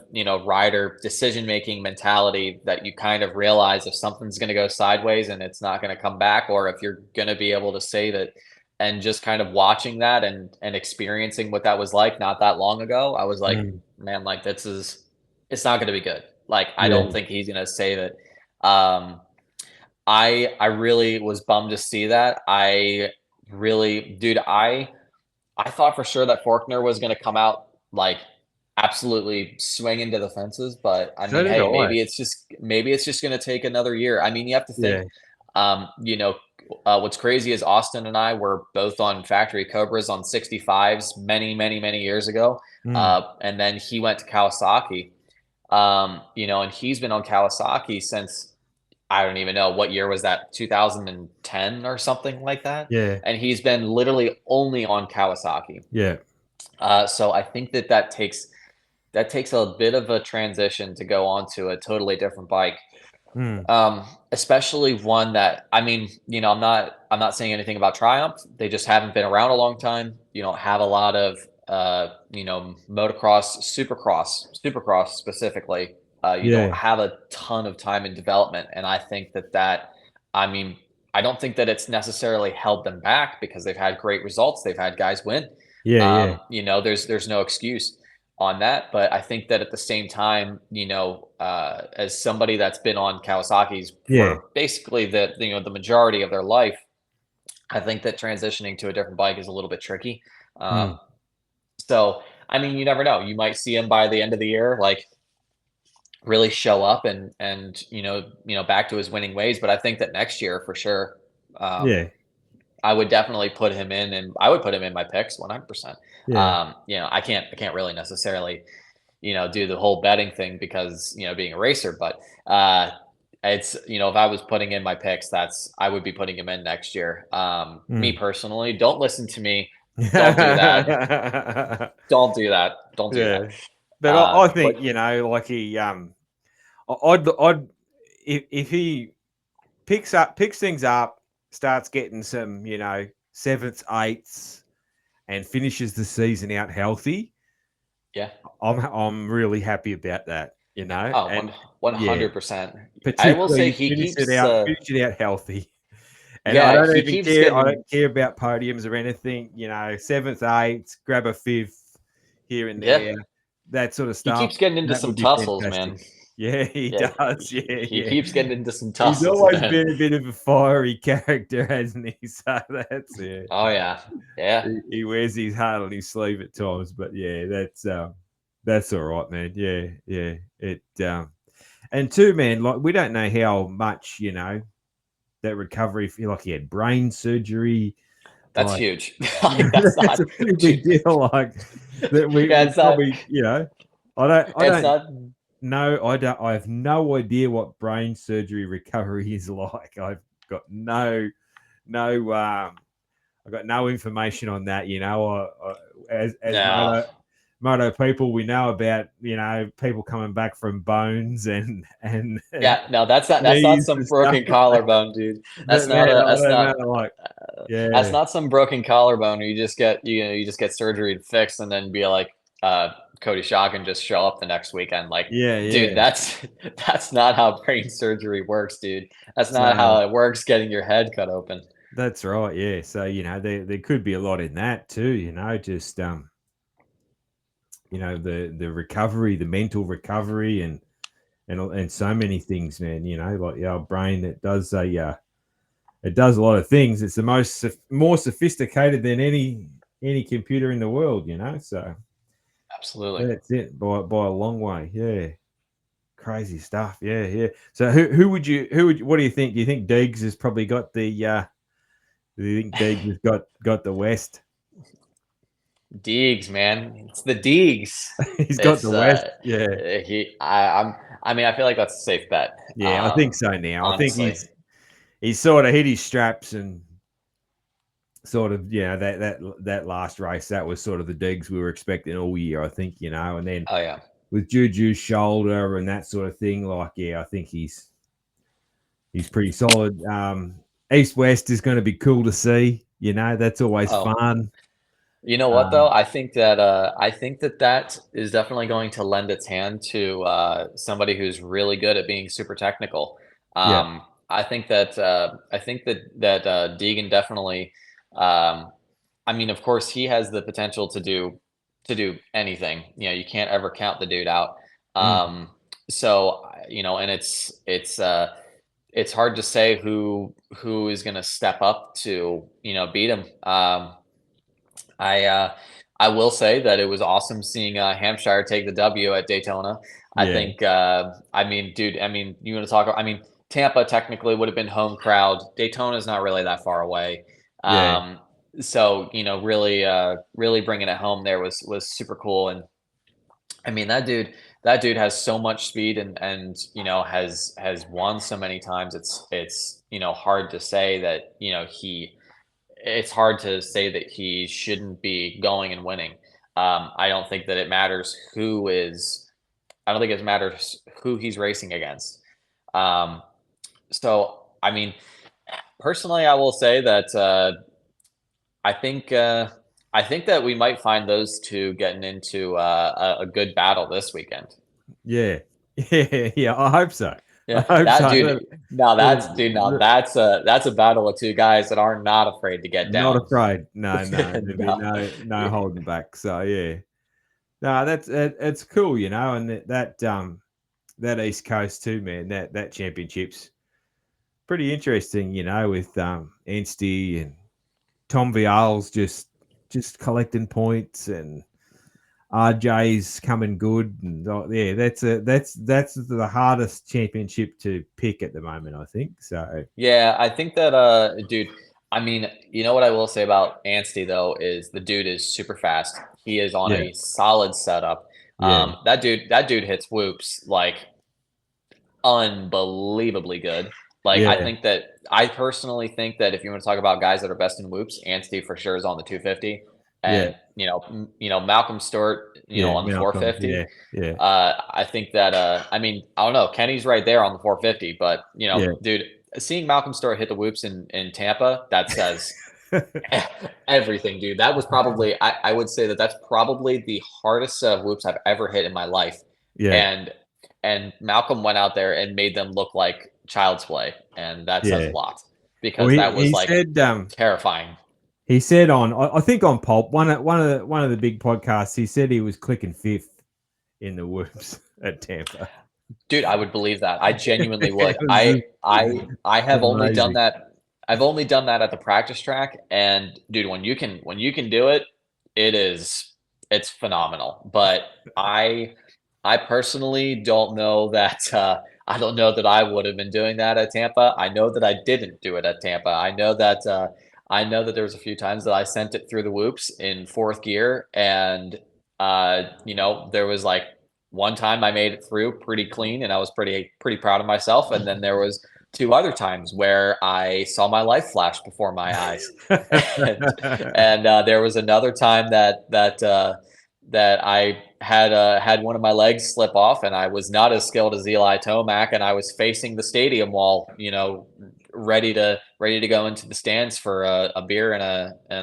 rider decision making mentality that you kind of realize if something's going to go sideways and it's not going to come back, or if you're going to be able to save it. And just kind of watching that and experiencing what that was like not that long ago, I was like, mm, man, like it's not going to be good. Like, I yeah, don't think he's going to save it. Um, I really was bummed to see that. I really, dude, I thought for sure that Faulkner was going to come out like absolutely swing into the fences, but I so mean, did hey, I. maybe it's just going to take another year. I mean, you have to think, Yeah, um, you know, what's crazy is Austin and I were both on factory Cobras on 65s many, many, many years ago. mm, And then he went to Kawasaki, and he's been on Kawasaki since I don't even know what year was that, 2010 or something like that. yeah, And he's been literally only on Kawasaki. yeah, So I think that takes a bit of a transition to go onto a totally different bike. mm, Especially one that, I mean, I'm not saying anything about Triumph. They just haven't been around a long time. You don't have a lot of motocross, supercross specifically. You don't yeah, have a ton of time in development, and I think that I mean, I don't think that it's necessarily held them back because they've had great results. They've had guys win. yeah, yeah, There's no excuse on that. But I think that at the same time, as somebody that's been on Kawasaki's yeah, for basically the majority of their life, I think that transitioning to a different bike is a little bit tricky. mm, So I mean, you never know. You might see him by the end of the year, like really show up and back to his winning ways. But I think that next year for sure, um, yeah, I would definitely put him in, and I would put him in my picks 100%. yeah, I can't really necessarily, do the whole betting thing because, being a racer, but, it's if I was putting in my picks, I would be putting him in next year. Me Mm. personally, don't listen to me. Don't do that. Don't do that. Don't do Yeah, that. but I But think like he I'd if he picks things up, starts getting some sevenths, eighths, and finishes the season out healthy. yeah. I'm really happy about that. Oh, And one yeah, hundred percent. I will say particularly he finish keeps. finish it out healthy. And I Yeah, don't he even keeps care. I getting. don't care about podiums or anything. Seventh, eighth, grab a fifth here and Yeah, there, that sort of he stuff. keeps getting into That some would be tussles, fantastic. man. Yeah, he Yeah, does. Yeah, he yeah. keeps getting into some He's tussles, always man. been a bit of a fiery character, hasn't he? So that's it. Oh yeah, yeah. He wears his heart on his sleeve at times, but yeah, that's all right, man. Yeah, yeah. And two, man, like we don't know how much that recovery. Like he had brain surgery. That's Like huge. Like, that's that's not. a pretty big deal. Like that Yeah, we it's not. probably I It's don't not. know. I have no idea what brain surgery recovery is like. I've got no I've got no information on that. As No. moto people, we know about people coming back from bones and Yeah, no, that's not knees some and stuff. broken collarbone, dude. That's But not man, a I that's don't not know. Like, that's yeah, not some broken collarbone. You just get you just get surgery and fixed, and then be like Cody Shaw can just show up the next weekend. Like, yeah, dude, yeah. that's not how brain surgery works, dude. That's not So how it works. Getting your head cut open. that's right. Yeah. So there could be a lot in that too. Just the recovery, the mental recovery, and so many things, man. Like our brain that does it does a lot of things. It's the more sophisticated than any computer in the world. So Absolutely. that's it by a long way. Yeah, crazy stuff. Yeah, yeah. So who would you what do you think? Do you think Deegs has probably got the do you think Deegs has got the West? Deegs, man, it's the Deegs. He's got It's the West. Yeah, I mean, I feel like that's a safe bet. yeah. I think so now. I think Honestly. he's sort of hit his straps and sort of that last race that was sort of the digs we were expecting all year. I think and then Oh yeah. with Juju's shoulder and that sort of thing, like I think he's pretty solid. East West is going to be cool to see. That's always Oh, fun. you know what though? I think that is definitely going to lend its hand to somebody who's really good at being super technical. Yeah. I think that Deegan definitely. Um, I mean, of course, he has the potential to do anything. You can't ever count the dude out. Mm. So and it's hard to say who is going to step up to beat him. I uh, I will say that it was awesome seeing Hampshire take the W at Daytona. I Yeah. think. I mean, dude. I mean, you want to talk? I mean, Tampa technically would have been home crowd. Daytona is not really that far away. Yeah. So really bringing it home there was super cool. And I mean, that dude has so much speed and has won so many times. It's hard to say that it's hard to say that he shouldn't be going and winning. I don't think that it matters who is. I don't think it matters who he's racing against. Um, so, I mean, personally, I will say that I think I think that we might find those two getting into a good battle this weekend. Yeah. Yeah. Yeah. I hope so. I Yeah, hope that so. dude. Now that's a battle of two guys that are not afraid to get Not down. afraid. No, no. There'd be No. no holding back. So yeah. No, it's cool, and that East Coast too, man. That championships pretty interesting, with Anstey and Tom Vial's just collecting points and RJ's coming good, and yeah, that's the hardest championship to pick at the moment, I think. So Yeah, I think that dude, I mean, you know what I will say about Anstey though is the dude is super fast. He is on yeah, a solid setup. yeah, That dude hits whoops like unbelievably good. Like, Yeah, I personally think that if you want to talk about guys that are best in whoops, Anstey for sure is on the 250, yeah, and Malcolm Stewart, yeah, on the Malcolm. 450. Yeah, yeah, I think that I mean, I don't know, Kenny's right there on the 450, but yeah. dude, seeing Malcolm Stewart hit the whoops in Tampa, that says everything, dude. That was probably I would say that that's probably the hardest set of whoops I've ever hit in my life. Yeah, And Malcolm went out there and made them look like child's play, and that says a yeah. lot Well, because that was like he terrifying. said on I think on Pulp one of the big podcasts, he said he was clicking fifth in the whoops at Tampa. Dude, I would believe that. I genuinely It would. was I have only done amazing. that. I've only done that at the practice track, and dude, when you can do it, it's phenomenal. But I personally don't know that I don't know that I would have been doing that at Tampa. I know that I didn't do it at Tampa. I know that there was a few times that I sent it through the whoops in fourth gear, and there was like one time I made it through pretty clean, and I was pretty proud of myself. And then there was two other times where I saw my life flash before my eyes, and there was another time that I had one of my legs slip off, and I was not as skilled as Eli Tomac, and I was facing the stadium wall, ready to go into the stands for a beer and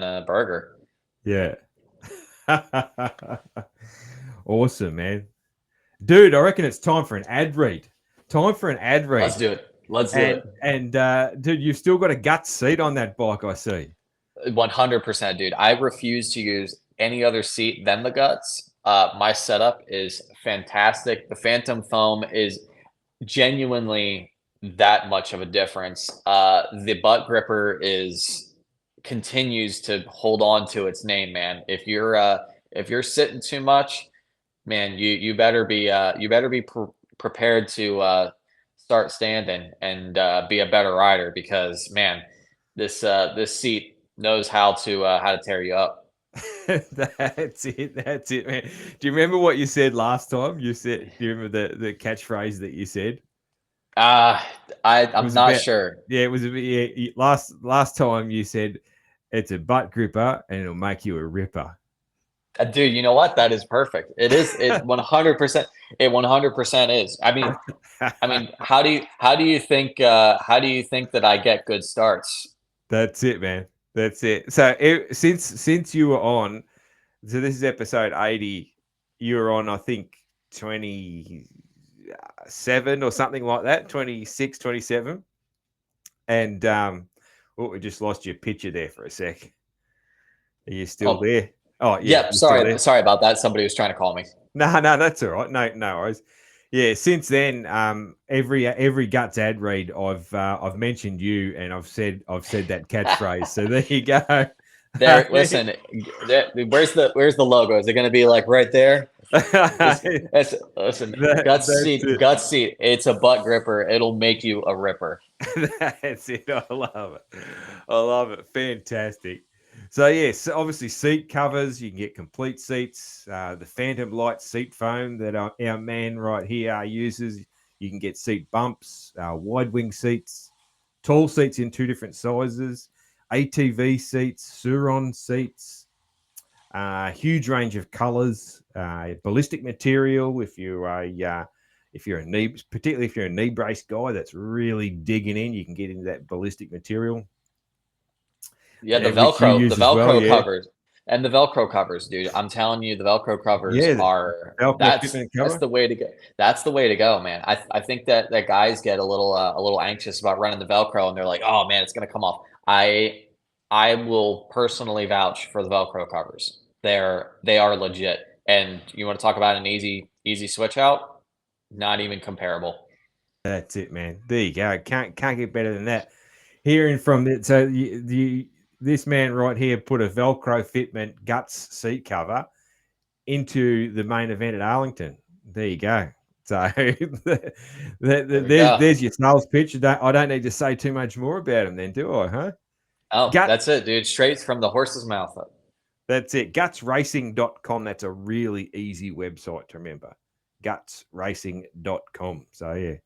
a burger. Yeah. Awesome, man. Dude, I reckon it's time for an ad read. Time for an ad read. Let's do it. Let's do it. And dude, you've still got a gut seat on that bike, I see. 100%, dude. I refuse to use any other seat than the guts. My setup is fantastic. The Phantom foam is genuinely that much of a difference. The butt gripper continues to hold on to its name, man. If you're sitting too much, man, you better be prepared to start standing and be a better rider, because man, this seat knows how to tear you up. That's it. That's it, man. Do you remember what you said last time? Do you remember the catchphrase that you said? Uh It I'm was not about, sure. yeah, it was a bit, yeah, last time you said it's a butt gripper and it'll make you a ripper. Dude, you know what? That is perfect. It 100%. It 100% is. I mean, how do you think that I get good starts? That's it, man. That's it. So since you were on, so this is episode 80, you were on, I think, 27 or something like that, 26, 27. And oh, we just lost your picture there for a sec. Are you still Oh, there? Oh, yeah, yep. you're still there. Sorry about that. Somebody was trying to call me. No, that's all right. No worries. Yeah, since then, every guts ad read, I've mentioned you and I've said that catchphrase. So there you go. There, listen. Where's the logo? Is it going to be like right there? Listen. That's it. Guts seat. It's a butt gripper. It'll make you a ripper. That's it. I love it. I love it. Fantastic. So yes, obviously seat covers. You can get complete seats. The Phantom Light seat foam that our man right here uses. You can get seat bumps, wide wing seats, tall seats in two different sizes, ATV seats, Suron seats, huge range of colors, ballistic material. If you're a knee, particularly if you're a knee brace guy that's really digging in, you can get into that ballistic material. Yeah, Which you use The as well, Velcro yeah. covers, and the Velcro covers, dude. I'm telling you, the Velcro covers Yeah, the are Velcro fitment that's cover. the way to go. That's the way to go, man. I think that guys get a little anxious about running the Velcro, and they're like, oh man, it's gonna come off. I will personally vouch for the Velcro covers. They are legit. And you want to talk about an easy switch out? Not even comparable. That's it, man. There you go. Can't get better than that. Hearing from it, so this man right here put a Velcro fitment guts seat cover into the main event at Arlington. There you go. So there's your sales pitch. I don't need to say too much more about him then, do I? Huh? Oh, Gut. that's it, dude. Straight from the horse's mouth. That's it. Gutsracing.com. That's a really easy website to remember. Gutsracing.com. So yeah,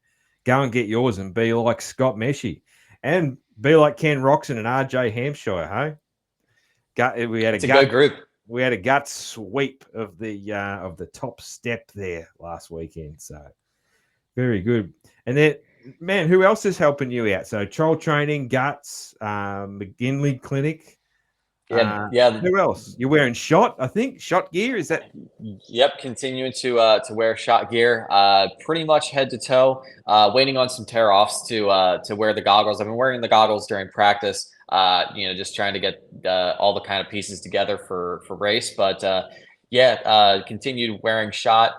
Go and get yours and be like Scott Meshey, and be like Ken Roxon and RJ Hampshire. Hey, we had a It's a good group. we had a gut sweep of the top step there last weekend. So very good. And then, man, who else is helping you out? So trial training, guts, McGinley Clinic. Yeah. Who else? You're wearing shot, I think. Shot gear, is that? Yep, continuing to wear shot gear, pretty much head to toe. Waiting on some tear offs to wear the goggles. I've been wearing the goggles during practice. Just trying to get all the kind of pieces together for race. But continued wearing shot.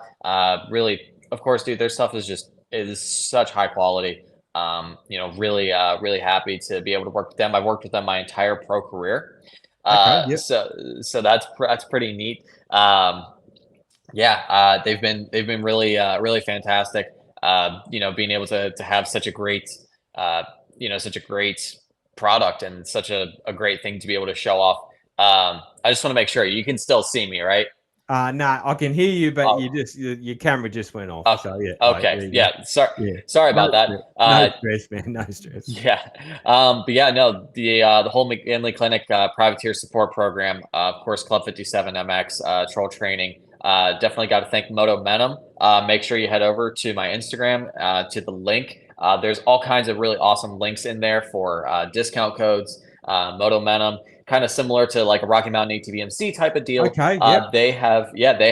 Really, of course, dude, their stuff is such high quality. Really happy to be able to work with them. I've worked with them my entire pro career. Okay, yep. So that's pretty neat. They've been really fantastic. Being able to have such a great product and such a great thing to be able to show off. I just want to make sure you can still see me, right? No, I can hear you, but your camera just went off. Okay. So yeah. Okay. Sorry about that. No stress, man. No stress. Yeah. The whole McGinley Clinic privateer support program, of course, Club 57 MX troll training. Definitely got to thank Momentum. Make sure you head over to my Instagram to the link. There's all kinds of really awesome links in there for discount codes. Momentum, kind of similar to like a Rocky Mountain ATVMC type of deal. Okay. Yep. They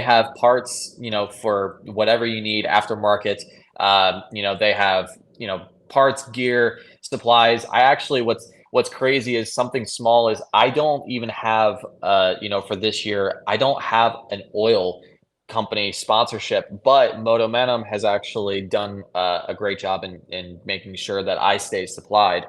have parts, for whatever you need aftermarket. They have, parts, gear, supplies. What's crazy is something small is I don't even have, for this year, I don't have an oil company sponsorship, but Momentum has actually done a great job in making sure that I stay supplied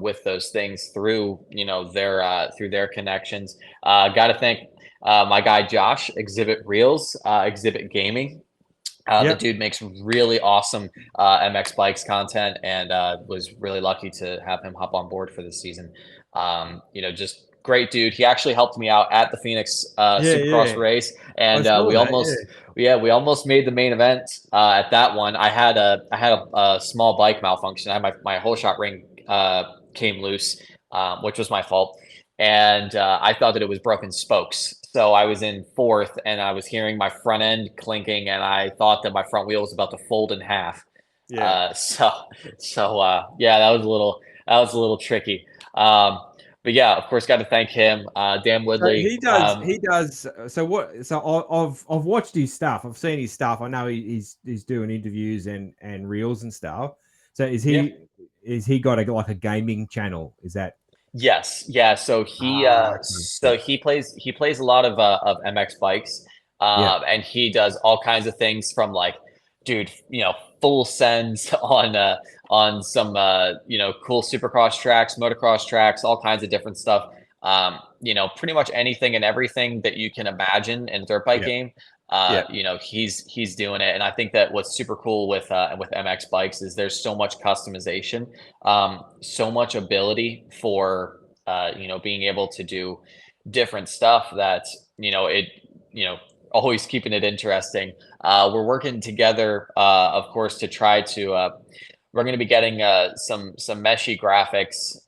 with those things through their connections. Got to thank my guy Josh, Exhibit Reels, Exhibit Gaming. The dude makes really awesome MX bikes content, and was really lucky to have him hop on board for this season. Just great dude. He actually helped me out at the Phoenix Supercross race, and we almost made the main event at that one. I had a small bike malfunction. I had my whole shot ring came loose, which was my fault, and I thought that it was broken spokes. So I was in fourth, and I was hearing my front end clinking, and I thought that my front wheel was about to fold in half. Yeah. That was a little tricky. But yeah, of course, got to thank him, Dan Woodley. So he does. So what? So I've watched his stuff. I've seen his stuff. I know he's doing interviews and reels and stuff. So is he got a gaming channel? Is that? Yes. Yeah. So he plays a lot of MX bikes, and he does all kinds of things from like, dude, full sends on some cool supercross tracks, motocross tracks, all kinds of different stuff. Pretty much anything and everything that you can imagine in a dirt bike game. He's doing it, and I think that what's super cool with MX bikes is there's so much customization, so much ability for being able to do different stuff that always keeping it interesting. We're working together, of course, to try to. We're going to be getting some Meshey graphics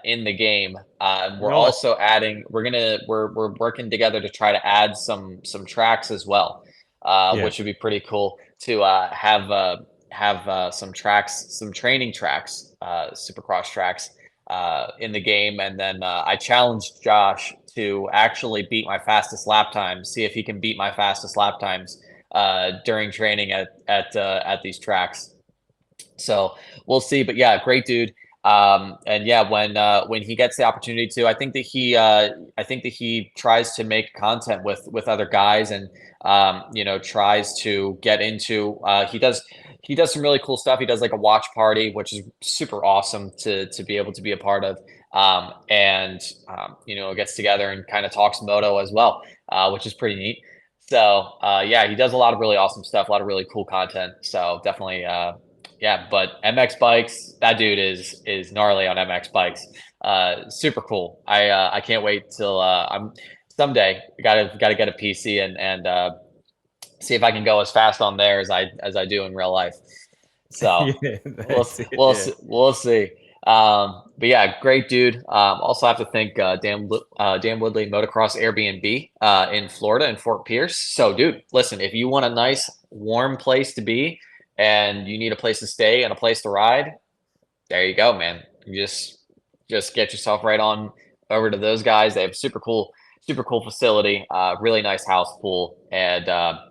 in the game. We're also adding. We're working together to try to add some tracks as well, which would be pretty cool to have some tracks, some training tracks, Supercross tracks in the game. And then I challenged Josh to actually beat my fastest lap times. See if he can beat my fastest lap times during training at these tracks. So we'll see, but yeah, great dude. When he gets the opportunity to, I think that he tries to make content with other guys, and tries to get into. He does some really cool stuff. He does like a watch party, which is super awesome to be able to be a part of. Gets together and kind of talks moto as well, which is pretty neat. So he does a lot of really awesome stuff, a lot of really cool content. So definitely. But MX bikes, that dude is gnarly on MX bikes. Super cool. I can't wait till I'm someday gotta get a PC and see if I can go as fast on there as I do in real life. So Yeah, that's it. Yeah. we'll see. But yeah, great dude. Also have to thank Dan Woodley Motocross Airbnb in Florida in Fort Pierce. So, dude, listen, if you want a nice warm place to be and you need a place to stay and a place to ride, there you go, man. You just get yourself right on over to those guys. They have super cool facility, really nice house pool, and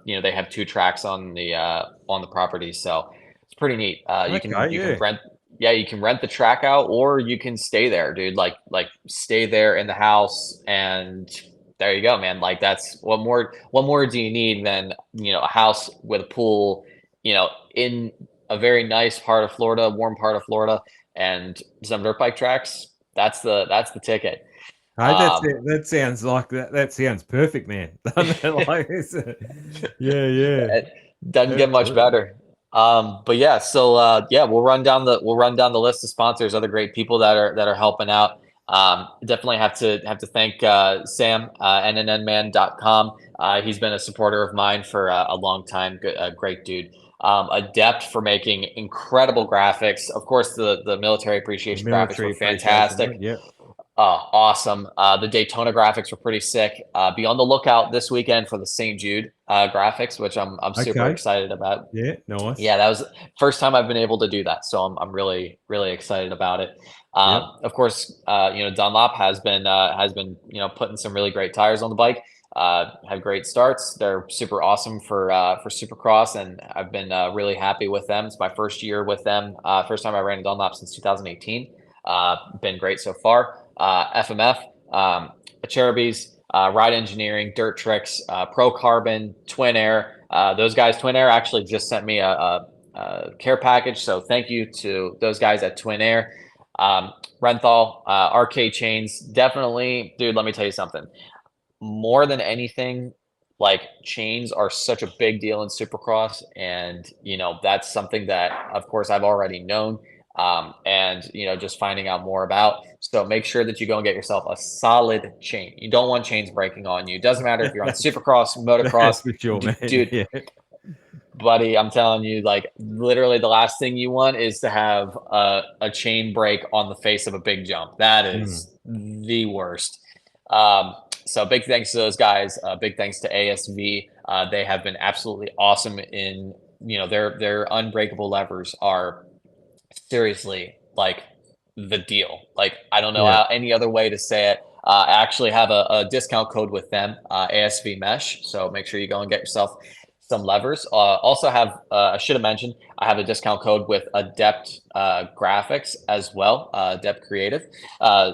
they have two tracks on the property, so it's pretty neat. Okay. You can Yeah. rent, yeah, you can rent the track out, or you can stay there, dude. Like stay there in the house, and there you go, man. Like that's what more do you need than a house with a pool, in a very nice part of Florida, warm part of Florida, and some dirt bike tracks. That's the ticket. Hey, that's Um, it. That sounds like that. That sounds perfect, man. Doesn't it? Like, yeah, yeah, it doesn't get much absolutely. better. But yeah, so yeah, we'll run down the list of sponsors, other great people that are helping out. Definitely have to thank Sam, nnman.com. He's been a supporter of mine for a long time. Good, great dude. Adept for making incredible graphics. Of course, the military The appreciation graphics military were appreciation fantastic. one. Yep, Awesome. The Daytona graphics were pretty sick. Be on the lookout this weekend for the St. Jude graphics, which I'm super okay. excited about. Yeah, nice. Yeah, that was the first time I've been able to do that, so I'm really excited about it. Yep, Of course, Dunlop has been putting some really great tires on the bike. Have great starts. They're super awesome for Supercross, and I've been really happy with them. It's my first year with them. First time I ran a Dunlop since 2018. Been great so far. FMF, Cherubies, Ride Engineering, Dirt Tricks, Pro Carbon, Twin Air. Those guys, Twin Air, actually just sent me a care package. So thank you to those guys at Twin Air. Renthal, Arcade Chains, definitely, dude. Let me tell you something. More than anything, like chains are such a big deal in Supercross, and that's something that, of course, I've already known, and just finding out more about. So make sure that you go and get yourself a solid chain. You don't want chains breaking on you. Doesn't matter if you're on Supercross, motocross, that's for sure, man. dude, Yeah, buddy. I'm telling you, like literally, the last thing you want is to have a chain break on the face of a big jump. That mm. is the worst. Um, so big thanks to those guys. Big thanks to ASV. They have been absolutely awesome in their unbreakable levers are seriously like the deal. Like I don't know Yeah, any other way to say it. I actually have a discount code with them, ASV Mesh. So make sure you go and get yourself some levers. Also have I should have mentioned I have a discount code with Adept Graphics as well, Adept Creative.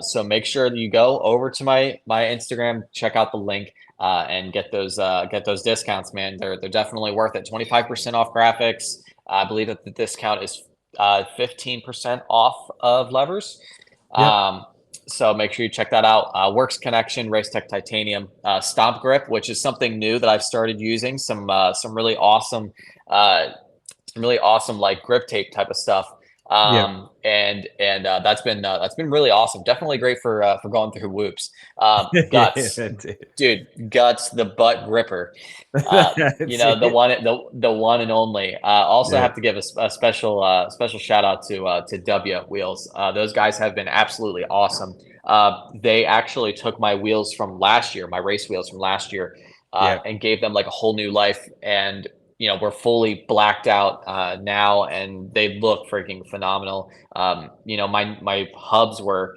So make sure that you go over to my Instagram, check out the link, and get those discounts, man. They're definitely worth it. 25% off graphics. I believe that the discount is 15% off of levers. yep. Um, so make sure you check that out. Works Connection, Race Tech Titanium, Stomp Grip, which is something new that I've started using. Some really awesome like grip tape type of stuff. Yep. And that's been really awesome. Definitely great for going through whoops. Yeah, Guts, that's it. dude, Guts, the butt gripper. That's it. The one and only. Also Yeah, have to give a special shout out to W Wheels. Those guys have been absolutely awesome. They actually took my wheels from last year, my race wheels from last year, yeah, and gave them like a whole new life. And we're fully blacked out now, and they look freaking phenomenal. My hubs were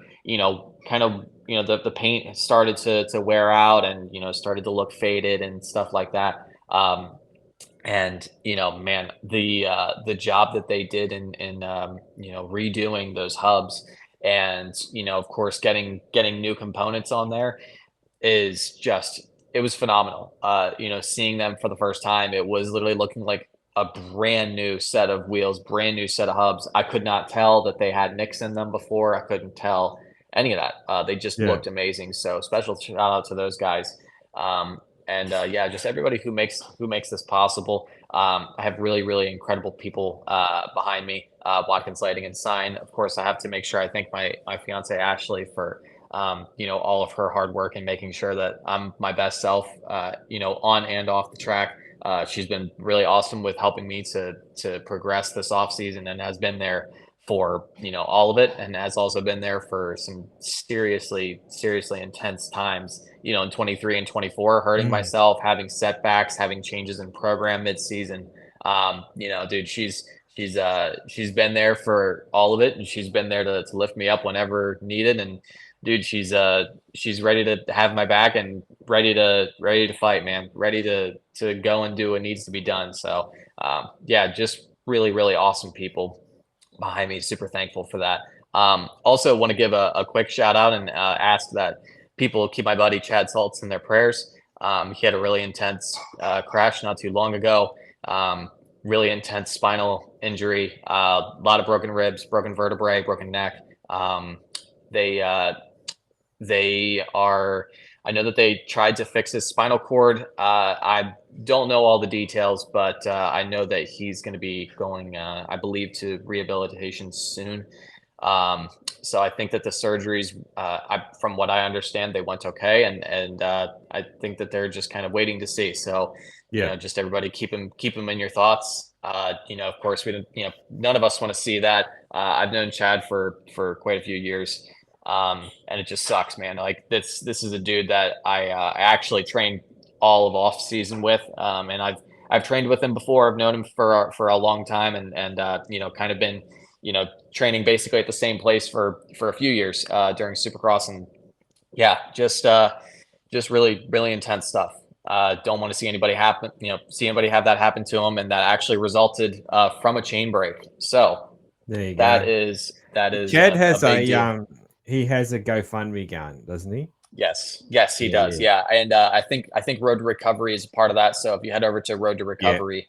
kind of the paint started to wear out, and started to look faded and stuff like that. And man, the job that they did in redoing those hubs, and of course getting new components on there is just it was phenomenal. Seeing them for the first time, it was literally looking like a brand new set of wheels, brand new set of hubs. I could not tell that they had nicks in them before. I couldn't tell any of that. They just yeah. looked amazing. So special shout out to those guys. And yeah, just everybody who makes this possible. I have really incredible people behind me. Watkins Lighting and Sign. Of course, I have to make sure I thank my fiance Ashley for all of her hard work and making sure that I'm my best self, on and off the track. She's been really awesome with helping me to progress this off season, and has been there for all of it, and has also been there for some seriously intense times. In 23 and 24, hurting Mm. myself, having setbacks, having changes in program mid season. Dude, she's been there for all of it, and she's been there to lift me up whenever needed. And dude, she's ready to have my back and ready to fight, man. Ready to go and do what needs to be done. So yeah, just really awesome people behind me. Super thankful for that. Also want to give a quick shout out and ask that people keep my buddy Chad Saltz in their prayers. He had a really intense crash not too long ago. Really intense spinal injury, a lot of broken ribs, broken vertebrae, broken neck. They they are. I know that they tried to fix his spinal cord. I don't know all the details, but I know that he's going to be going, I believe, to rehabilitation soon. So I think that the surgeries, from what I understand, they went okay, and I think that they're just kind of waiting to see. So, Yeah. just everybody keep him in your thoughts. Of course, we don't, none of us want to see that. I've known Chad for quite a few years. And it just sucks, man. Like this is a dude that I actually trained all of off season with. And I've trained with him before. I've known him for a long time, and kind of been, training basically at the same place for a few years during Supercross. And yeah, just really intense stuff. Don't want to see anybody have that happen to him, and that actually resulted from a chain break. So There you that go. is Chad a has big deal. he has a GoFundMe going, doesn't he? Yes, he Yeah, does. yeah, Yeah, and I think Road to Recovery is a part of that. So if you head over to Road to yeah, Recovery,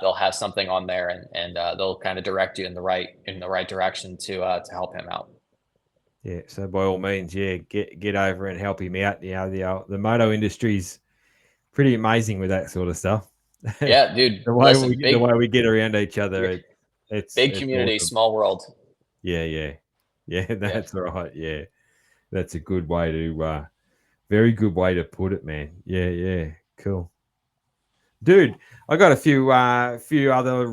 they'll have something on there, and they'll kind of direct you in the right direction to help him out. yeah. So by all means, yeah, get over and help him out. The moto industry's pretty amazing with that sort of stuff. Yeah, dude. Listen, The way we get around each other, big it's community, awesome. small world. Yeah, yeah, yeah. Yeah, That's right. Yeah, that's a good way to very good way to put it, man. Yeah, yeah, cool, dude. I got a few other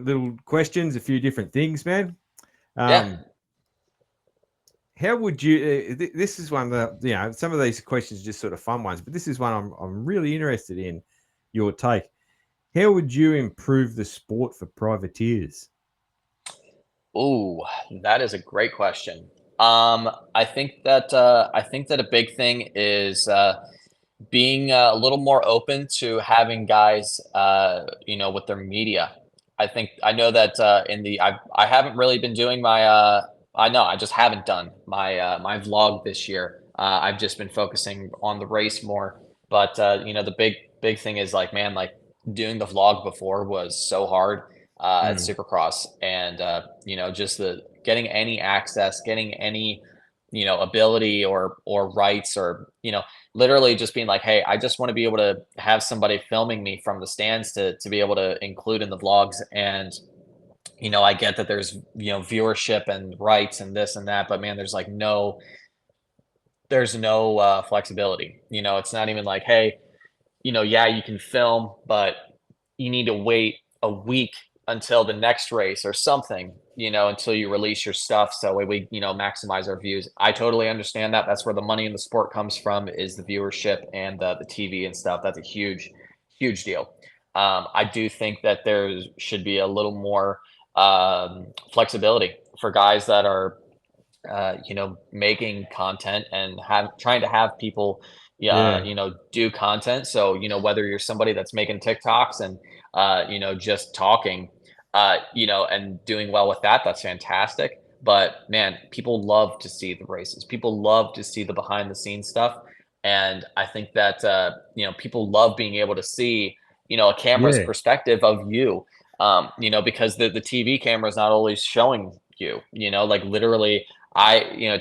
little questions, a few different things, man. yeah, Um, how would you? This is one that some of these questions are just sort of fun ones, but this is one I'm really interested in your take. How would you improve the sport for privateers? Ooh, that is a great question. I think that a big thing is being a little more open to having guys, with their media. I know that I haven't really been doing my I know I just haven't done my vlog this year. I've just been focusing on the race more. But the big thing is like, man, like doing the vlog before was so hard at Mm, Supercross, and just the getting any access, getting any ability or rights, or literally just being like, hey, I just want to be able to have somebody filming me from the stands to be able to include in the vlogs. And I get that there's viewership and rights and this and that, but man, there's no flexibility. It's not even like, hey, yeah, you can film, but you need to wait a week until the next race or something, until you release your stuff. So we maximize our views. I totally understand that. That's where the money in the sport comes from, is the viewership and the TV and stuff. That's a huge deal. I do think that there should be a little more flexibility for guys that are making content and trying to have people, yeah, do content. So, whether you're somebody that's making TikToks and, just talking, and doing well with that, that's fantastic. But man, people love to see the races. People love to see the behind the scenes stuff. And I think that, people love being able to see, a camera's yeah, perspective of you, because the TV camera is not always showing you, like literally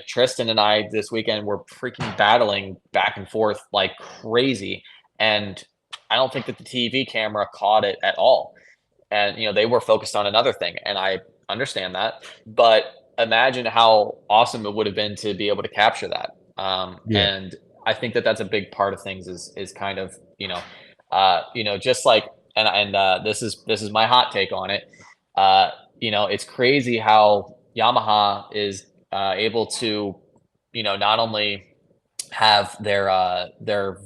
Tristan and I this weekend were freaking battling back and forth like crazy. And I don't think that the TV camera caught it at all. And, they were focused on another thing. And I understand that. But imagine how awesome it would have been to be able to capture that. yeah, And I think that that's a big part of things is kind of, Just like, this is my hot take on it. It's crazy how Yamaha is able to, not only have their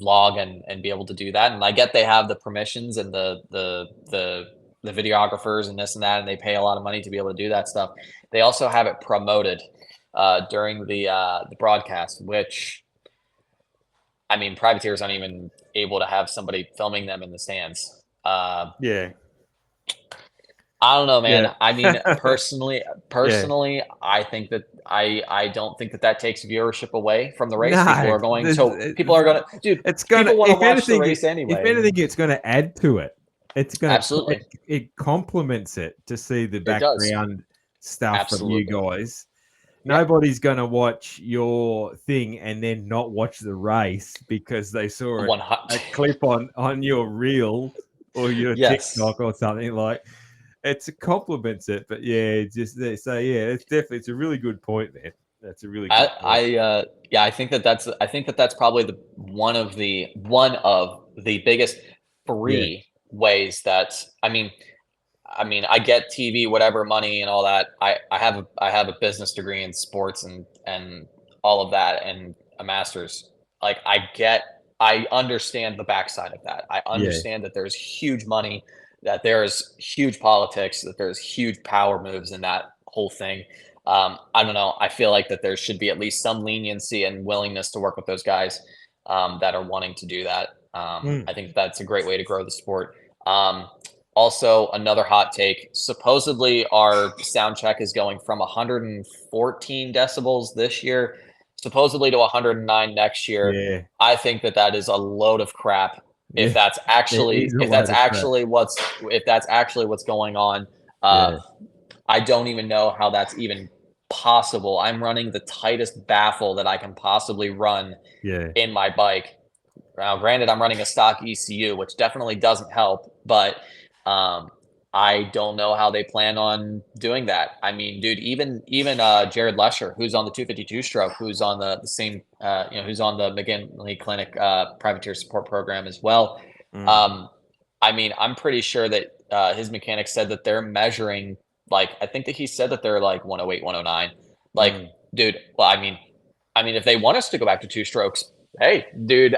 vlog and be able to do that. And I get they have the permissions and the videographers and this and that, and they pay a lot of money to be able to do that stuff. They also have it promoted during the broadcast, which, I mean, privateers aren't even able to have somebody filming them in the stands. Yeah. I don't know, man. Yeah. I mean, personally, I think that I don't think that takes viewership away from the race. No, People are going to, dude, it's gonna, people want to if watch the anything, race anyway. if anything, it's gonna add to it. It's gonna, Absolutely. it complements it to see the It does. background stuff Absolutely. from you guys. Yeah. Nobody's gonna watch your thing and then not watch the race because they saw a clip on your reel or your TikTok or something. Like, it complements it, but yeah, it's a really good point, man. That's a really good point. I think that's probably one of the biggest free ways that, I mean, I get TV, whatever, money and all that. I have a business degree in sports and all of that, and a master's. Like, I understand the backside of that. I understand that there's huge money, that there's huge politics, that there's huge power moves in that whole thing. I don't know. I feel like that there should be at least some leniency and willingness to work with those guys that are wanting to do that. I think that's a great way to grow the sport. Also, another hot take, supposedly our sound check is going from 114 decibels this year, supposedly to 109 next year. Yeah. I think that is a load of crap. If that's actually what's going on, I don't even know how that's even possible. I'm running the tightest baffle that I can possibly run in my bike. Now, granted, I'm running a stock ECU, which definitely doesn't help, but I don't know how they plan on doing that. I mean, dude, even Jared Lesher, who's on the 252 stroke, who's on the same, who's on the McGinley Clinic privateer support program as well. I mean, I'm pretty sure that his mechanics said that they're measuring, like, I think that he said that they're like 108, 109. Like, dude, well, I mean, if they want us to go back to two strokes, hey, dude,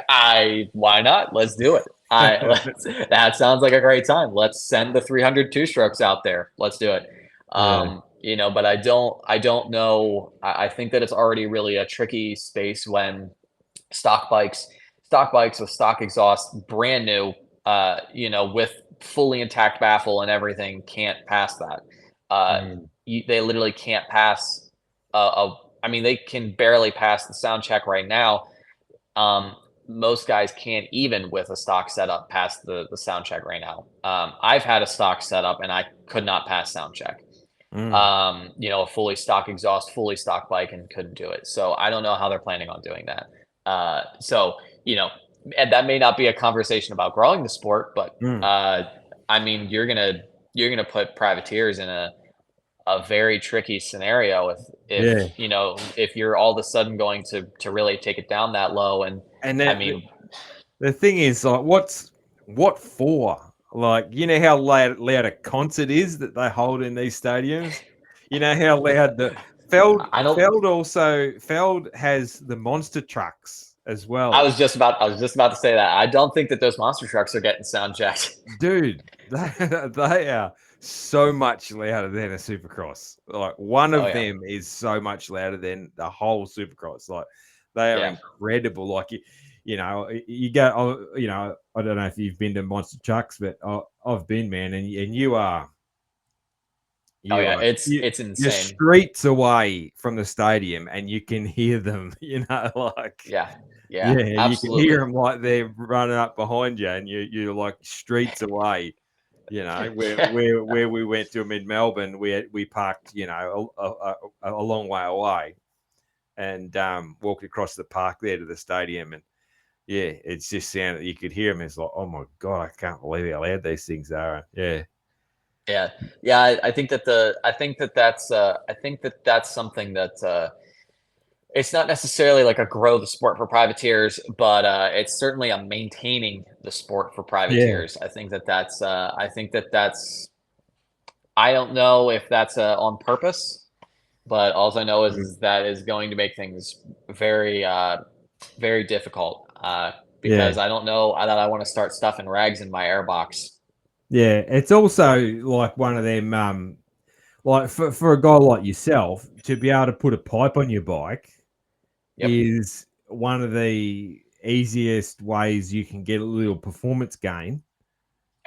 why not? Let's do it. That sounds like a great time. Let's send the 300 two strokes out there. Let's do it. But I don't know. I think that it's already really a tricky space when stock bikes with stock exhaust, brand new, with fully intact baffle and everything, can't pass that. They literally can't pass. They can barely pass the sound check right now. Most guys can't, even with a stock setup, pass the sound check right now. I've had a stock setup and I could not pass sound check. A fully stock exhaust, fully stock bike, and couldn't do it. So I don't know how they're planning on doing that. And that may not be a conversation about growing the sport, but you're gonna put privateers in a very tricky scenario if you're all of a sudden going to really take it down that low. The thing is, like, what for? Like, you know how loud a concert is that they hold in these stadiums? You know how loud the Feld has the monster trucks as well. I was just about to say that. I don't think that those monster trucks are getting sound checked. Dude, they are so much louder than a Supercross. Like, one of them is so much louder than the whole Supercross. Like, they are incredible. Like, you go, I don't know if you've been to monster trucks, but I've been, man, and you are. It's insane. You're streets away from the stadium, and you can hear them. Like absolutely. You can hear them like they're running up behind you, and you're like streets away. Where we went to them in Melbourne, we parked, a long way away, and walked across the park there to the stadium, and it's just sounded. You could hear them. It's like, oh my god, I can't believe how loud these things are. I think that's something that it's not necessarily like a grow the sport for privateers, but it's certainly a maintaining the sport for Yeah. privateers. I think that's I don't know if that's on purpose, but all I know is that is going to make things very very difficult Yeah. because I don't know that I want to start stuffing rags in my airbox. Yeah. It's also like one of them, like for a guy like yourself to be able to put a pipe on your bike Yep. is one of the easiest ways you can get a little performance gain.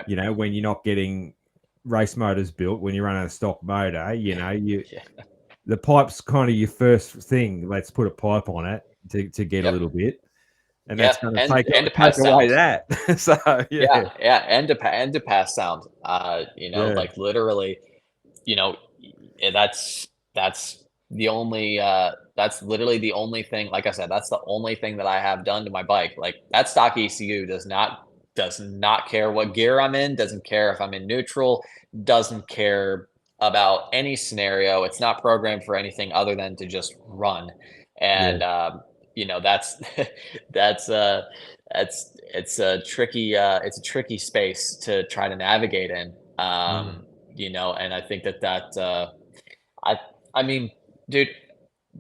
You know, when you're not getting race motors built, when you're running a stock motor, you know, Yeah. the pipe's kind of your first thing. Let's put a pipe on it to get a Yep. little bit, and Yeah. that's going to And to take pass away sound. that. So yeah, Yeah. And to pass sound. yeah, Like literally, you know, that's the only that's literally the only thing. Like I said, that's the only thing that I have done to my bike. Like that stock ECU does not care what gear I'm in, doesn't care if I'm in neutral, doesn't care about any scenario. It's not programmed for anything other than to just run. yeah, And that's that's it's a tricky space to try to navigate in. mm, And I think I I mean, dude,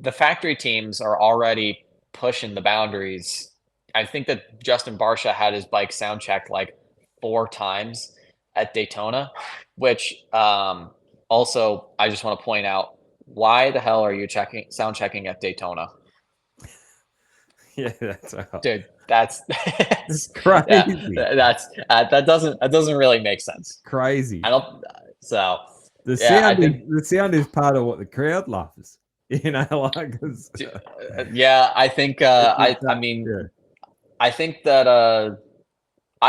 the factory teams are already pushing the boundaries. I think that Justin Barsha had his bike sound checked like 4 times at Daytona, which also I just want to point out, why the hell are you checking sound checking at Daytona? yeah. That's Dude, that's it's yeah, crazy, that doesn't really make sense. I crazy. don't so yeah, I think The sound is part of what the crowd loves. You know, like yeah, I think I mean yeah, I think that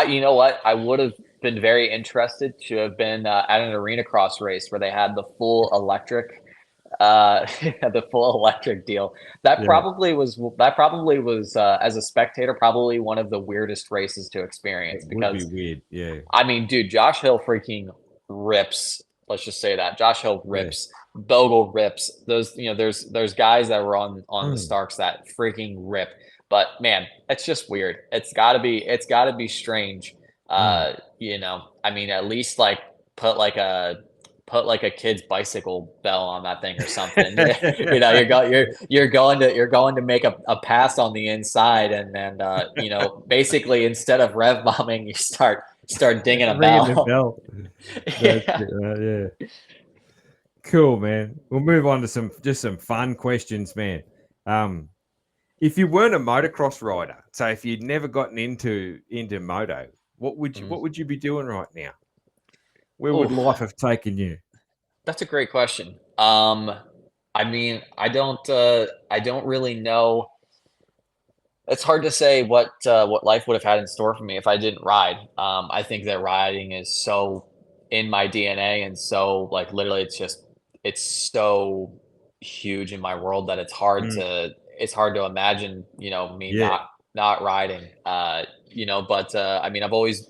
you know what? I would have been very interested to have been at an arena cross race where they had the full electric, the full electric deal. yeah. That probably was as a spectator probably one of the weirdest races to It experience would be because weird. Yeah, I mean, dude, Josh Hill freaking rips. Let's just say that Josh Hill yeah. rips. Bogle rips. There's guys that were on the Mm, Starks that freaking rip. But man, it's just weird. It's gotta be strange. mm. I mean, at least like put like a put like a kid's bicycle bell on that thing or something. You're going to make a pass on the inside, and then basically instead of rev bombing, you start dinging a Ringing the bell. bell. That's Yeah. it, yeah. Cool, man. We'll move on to some fun questions, man. Um, if you weren't a motocross rider, so if you'd never gotten into moto, Mhm. what would you be doing right now? Where would Oof, life have taken you? that's a great question. I mean, I don't really know. It's hard to say what life would have had in store for me if I didn't ride. I think that riding is so in my DNA and so like literally it's so huge in my world that Mm, it's hard to imagine, me yeah, not riding. But I mean I've always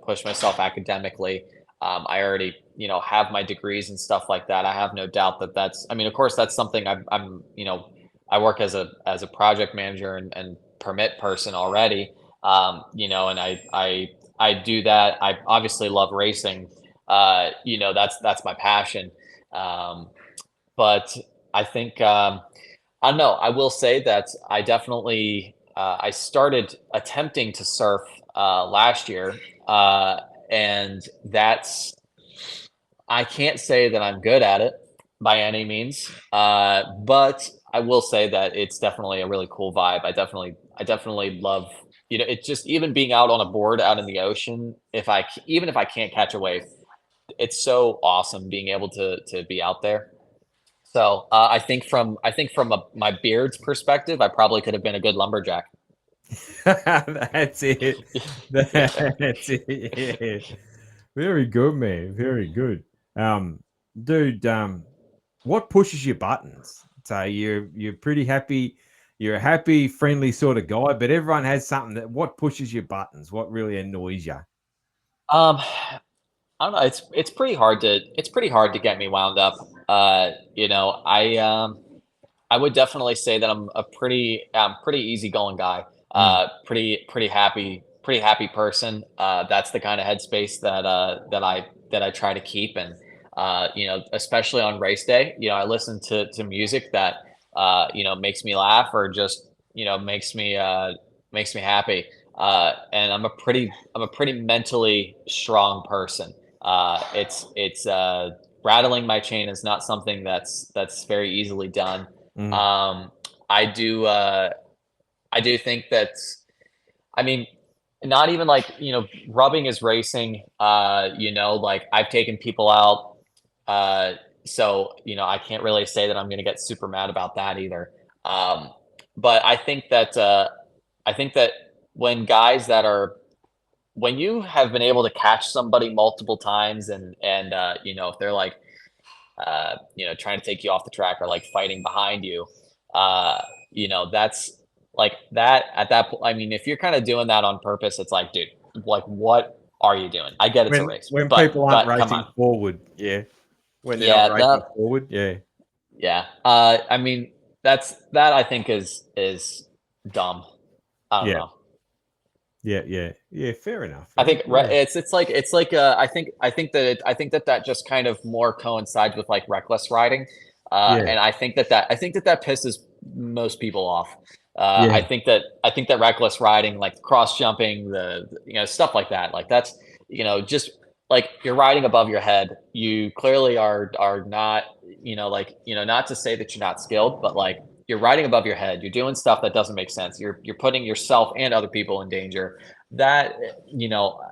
pushed myself academically. I already, have my degrees and stuff like that. I have no doubt that I mean, of course that's something I work as a project manager and permit person already. And I do that. I obviously love racing. That's my passion. Um, but I think I don't know. I will say that I started attempting to surf last year, and I can't say that I'm good at it by any means, but I will say that it's definitely a really cool vibe. I definitely love, it's just even being out on a board out in the ocean. Even if I can't catch a wave, it's so awesome being able to be out there. So I think from my beard's perspective, I probably could have been a good lumberjack. that's it. Yeah. That's it. Yeah. Very good, man. Very good. Um, dude, what pushes your buttons? So you're pretty happy. You're a happy, friendly sort of guy, but everyone has something that what pushes your buttons? What really annoys you? Um, I don't know. It's pretty hard to get me wound up. I I would definitely say that I'm a pretty easygoing guy. Mm, Pretty happy person. That's the kind of headspace that I try to keep, and especially on race day, I listen to music that makes me laugh or just makes me happy. And I'm a pretty mentally strong person. It's rattling my chain is not something that's very easily done. mm. Um, I do I do think that I mean, not even like, rubbing is racing. Like I've taken people out. Uh, so, I can't really say that I'm going to get super mad about that either. Um, but I think that when guys that are, when you have been able to catch somebody multiple times if they're like, trying to take you off the track or like fighting behind you, that's like that at that point. I mean, if you're kind of doing that on purpose, it's like, dude, like, what are you doing? I get it's a race, When but people aren't come racing on. forward, yeah. When they're not Yeah, racing forward, yeah. yeah. I mean, that I think is dumb. I don't Yeah. know. Yeah, yeah. Yeah, fair enough, I man. think Yeah. it's like I think that just kind of more coincides with like reckless riding, Yeah. and I think that pisses most people off. Yeah. I think that reckless riding, like cross jumping, stuff like that, like that's just like you're riding above your head. You clearly are not not to say that you're not skilled, but like you're riding above your head. You're doing stuff that doesn't make sense. You're putting yourself and other people in danger that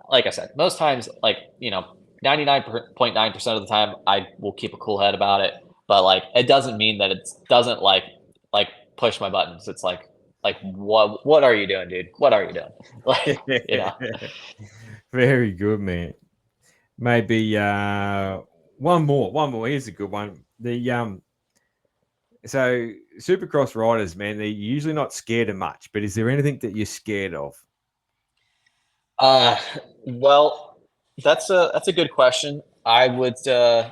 like I said, most times, like 99.9% of the time I will keep a cool head about it, but like it doesn't mean that it doesn't like push my buttons. It's like what are you doing, dude? What are you doing? Like, Very good, man. Maybe one more. Here's a good one. So Supercross riders, man, they're usually not scared of much, but is there anything that you're scared of? uh well, that's a good question. I would say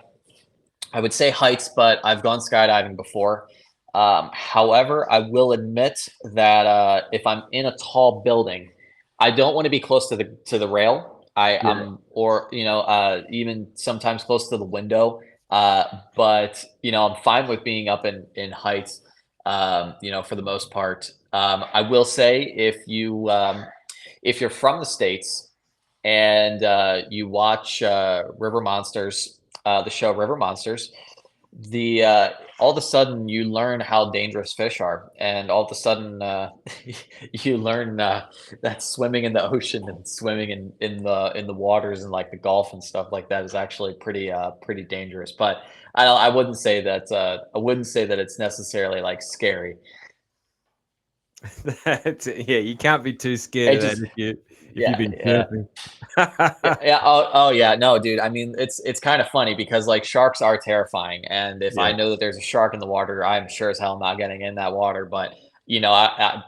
heights, but I've gone skydiving before. However, I will admit that if I'm in a tall building, I don't want to be close to the rail. Yeah. Or even sometimes close to the window. But I'm fine with being up in heights. For the most part. I will say if you're from the States and you watch River Monsters, the show River Monsters, the all of a sudden you learn how dangerous fish are, and all of a sudden you learn that swimming in the ocean and swimming in the waters and like the Gulf and stuff like that is actually pretty dangerous. But I wouldn't say that it's necessarily like scary. Yeah, you can't be too scared It of that just if you've yeah, been yeah. surfing. Yeah. Oh, yeah. No, dude. I mean, it's kind of funny because like sharks are terrifying, and if I Yeah. know that there's a shark in the water, I'm sure as hell not getting in that water. But I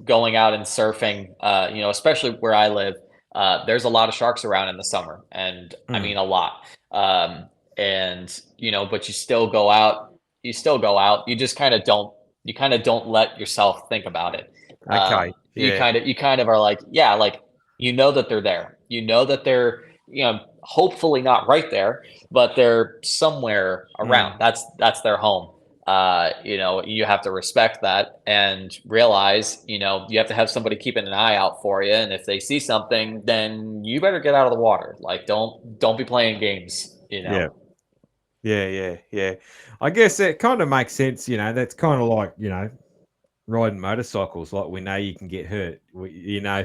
going out and surfing, especially where I live, there's a lot of sharks around in the summer, and I Mm, mean a lot. And but you still go out. You still go out. You just kind of don't. You kind of don't let yourself think about it. okay. Yeah. You kind of are like, yeah, like that they're there. You know that they're, hopefully not right there, but they're somewhere Mm. around. That's their home. You have to respect that and realize, you have to have somebody keeping an eye out for you. And if they see something, then you better get out of the water. Like, don't be playing games. Yeah. Yeah, yeah, yeah. I guess it kind of makes sense, that's kind of like, riding motorcycles. Like we know you can get hurt.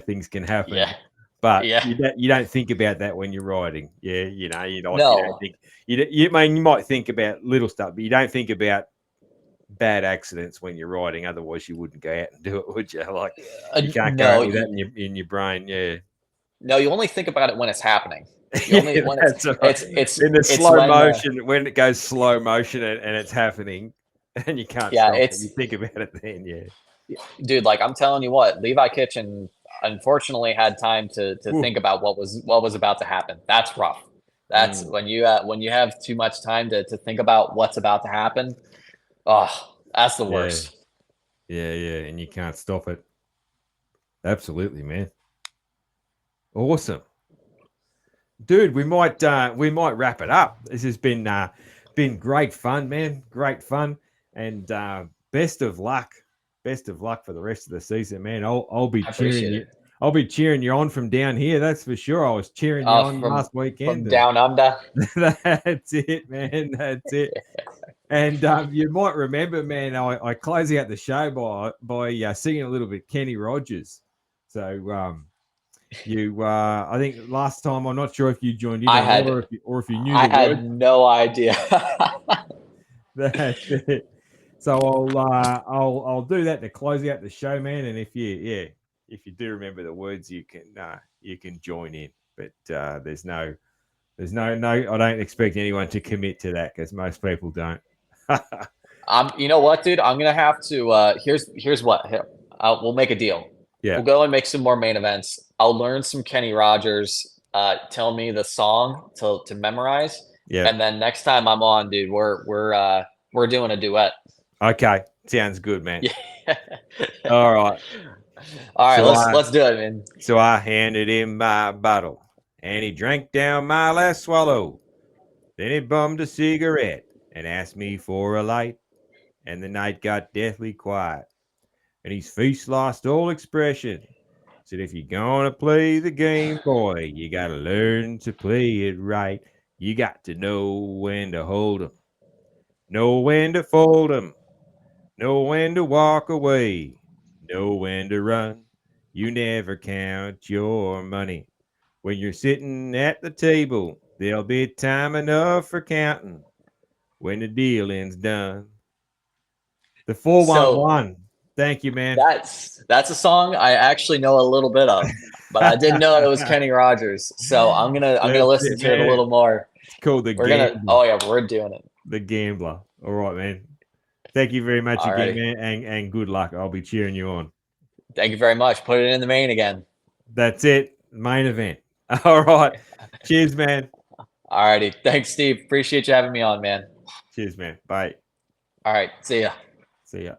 Things can Yeah. happen, but Yeah. you don't think about that when you're riding. Yeah, you don't No. think you I mean you might think about little stuff, but you don't think about bad accidents when you're riding. Otherwise, you wouldn't go out and do it, would you? Like you can't go No. out with that in your brain. Yeah, No, you only think about it when it's happening. You only yeah, when that's right. In the it's slow when motion, when it goes slow motion and it's happening, and you can't yeah, stop it. You it's think about it then. Yeah. dude, like I'm telling you what, Levi Kitchen unfortunately had time to Ooh. think about what was about to happen. That's rough. That's Mm. when you have too much time to think about what's about to happen. Oh, That's the Yeah, worst. yeah, and you can't stop it. Absolutely, man. Awesome, dude. We might wrap it up. This has been great fun, man. Great fun, and best of luck. Best of luck for the rest of the season, man. I'll be I cheering appreciate you. it. I'll be cheering you on from down here. That's for sure. I was cheering you on From last weekend, from and down under. that's it, man. That's it. And you might remember, man, I close out the show by singing a little bit Kenny Rogers. So I think last time, I'm not sure if you joined in I or not, had or if you knew I the had words. no idea. That's it. So I'll do that to close out the show, man. And if you do remember the words, you can join in. But there's no. I don't expect anyone to commit to that because most people don't. You know what, dude? I'm gonna have to. Here's what. Here, we'll make a deal. Yeah. We'll go and make some more main events. I'll learn some Kenny Rogers. Tell me the song to memorize, Yeah. and then next time I'm on, dude, we're doing a duet. Okay. Sounds good, man. Yeah. All right. All right. So Let's do it, man. So I handed him my bottle, and he drank down my last swallow. Then he bummed a cigarette and asked me for a light, and the night got deathly quiet, and his face lost all expression. Said, if you're gonna play the game, boy, you gotta learn to play it right. You got to know when to hold 'em, know when to fold 'em, know when to walk away, know when to run. You never count your money. When you're sitting at the table, there'll be time enough for counting when the dealing's done. The So 411. Thank you, man. that's a song I actually know a little bit of, but I didn't know it was Kenny Rogers. So I'm gonna That's listen it, to it a man. little more. It's called The We're gonna. Gambler. Oh yeah, we're doing it. The Gambler. All right, man. Thank you very much again, Alrighty. man, and good luck. I'll be cheering you on. Thank you very much. Put it in the main again. That's it. Main event. All right. Cheers, man. Alrighty. Thanks, Steve. Appreciate you having me on, man. Cheers, man. Bye. All right. See ya. See ya.